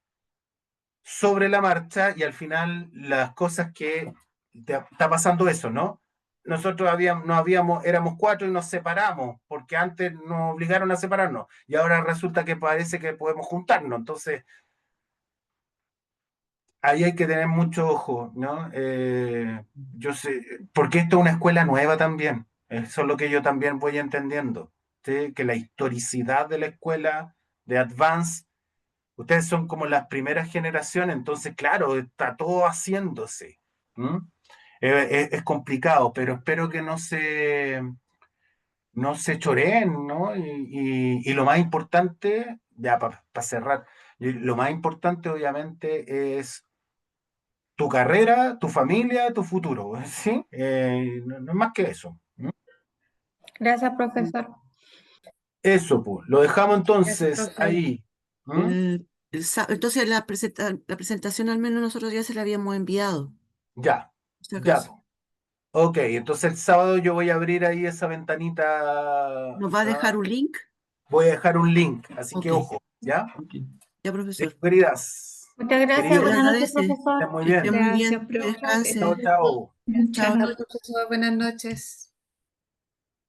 sobre la marcha y al final las cosas que está pasando eso, ¿no? Nosotros éramos 4 y nos separamos, porque antes nos obligaron a separarnos y ahora resulta que parece que podemos juntarnos. Entonces, ahí hay que tener mucho ojo, ¿no? Yo sé, porque esto es una escuela nueva también. Eso es lo que yo también voy entendiendo, ¿sí? Que la historicidad de la escuela de Advance, ustedes son como las primeras generaciones, entonces, claro, está todo haciéndose. ¿Mm? Es complicado, pero espero que no se choreen, ¿no? Y lo más importante, ya para cerrar, lo más importante obviamente es tu carrera, tu familia, tu futuro, ¿sí? No es más que eso. ¿Mm? gracias, profesor. Eso, pues, lo dejamos Gracias, entonces profe. ahí. ¿Mm? Entonces la presentación al menos nosotros ya se la habíamos enviado, Ya, por si ya, acaso. po. Ok, entonces el sábado yo voy a abrir ahí esa ventanita. ¿Nos va a dejar un link? Voy a dejar un link, así que Ok, ojo, ¿ya? ok. Ya, profesor. Queridas, Muchas gracias, Se le queridos, buenas noches, agradece. que estén profesor. muy Que esté bien. muy Gracias, bien, que profe. Chao, descanse. chao. Chao. Buenas noches, profesor. Buenas noches.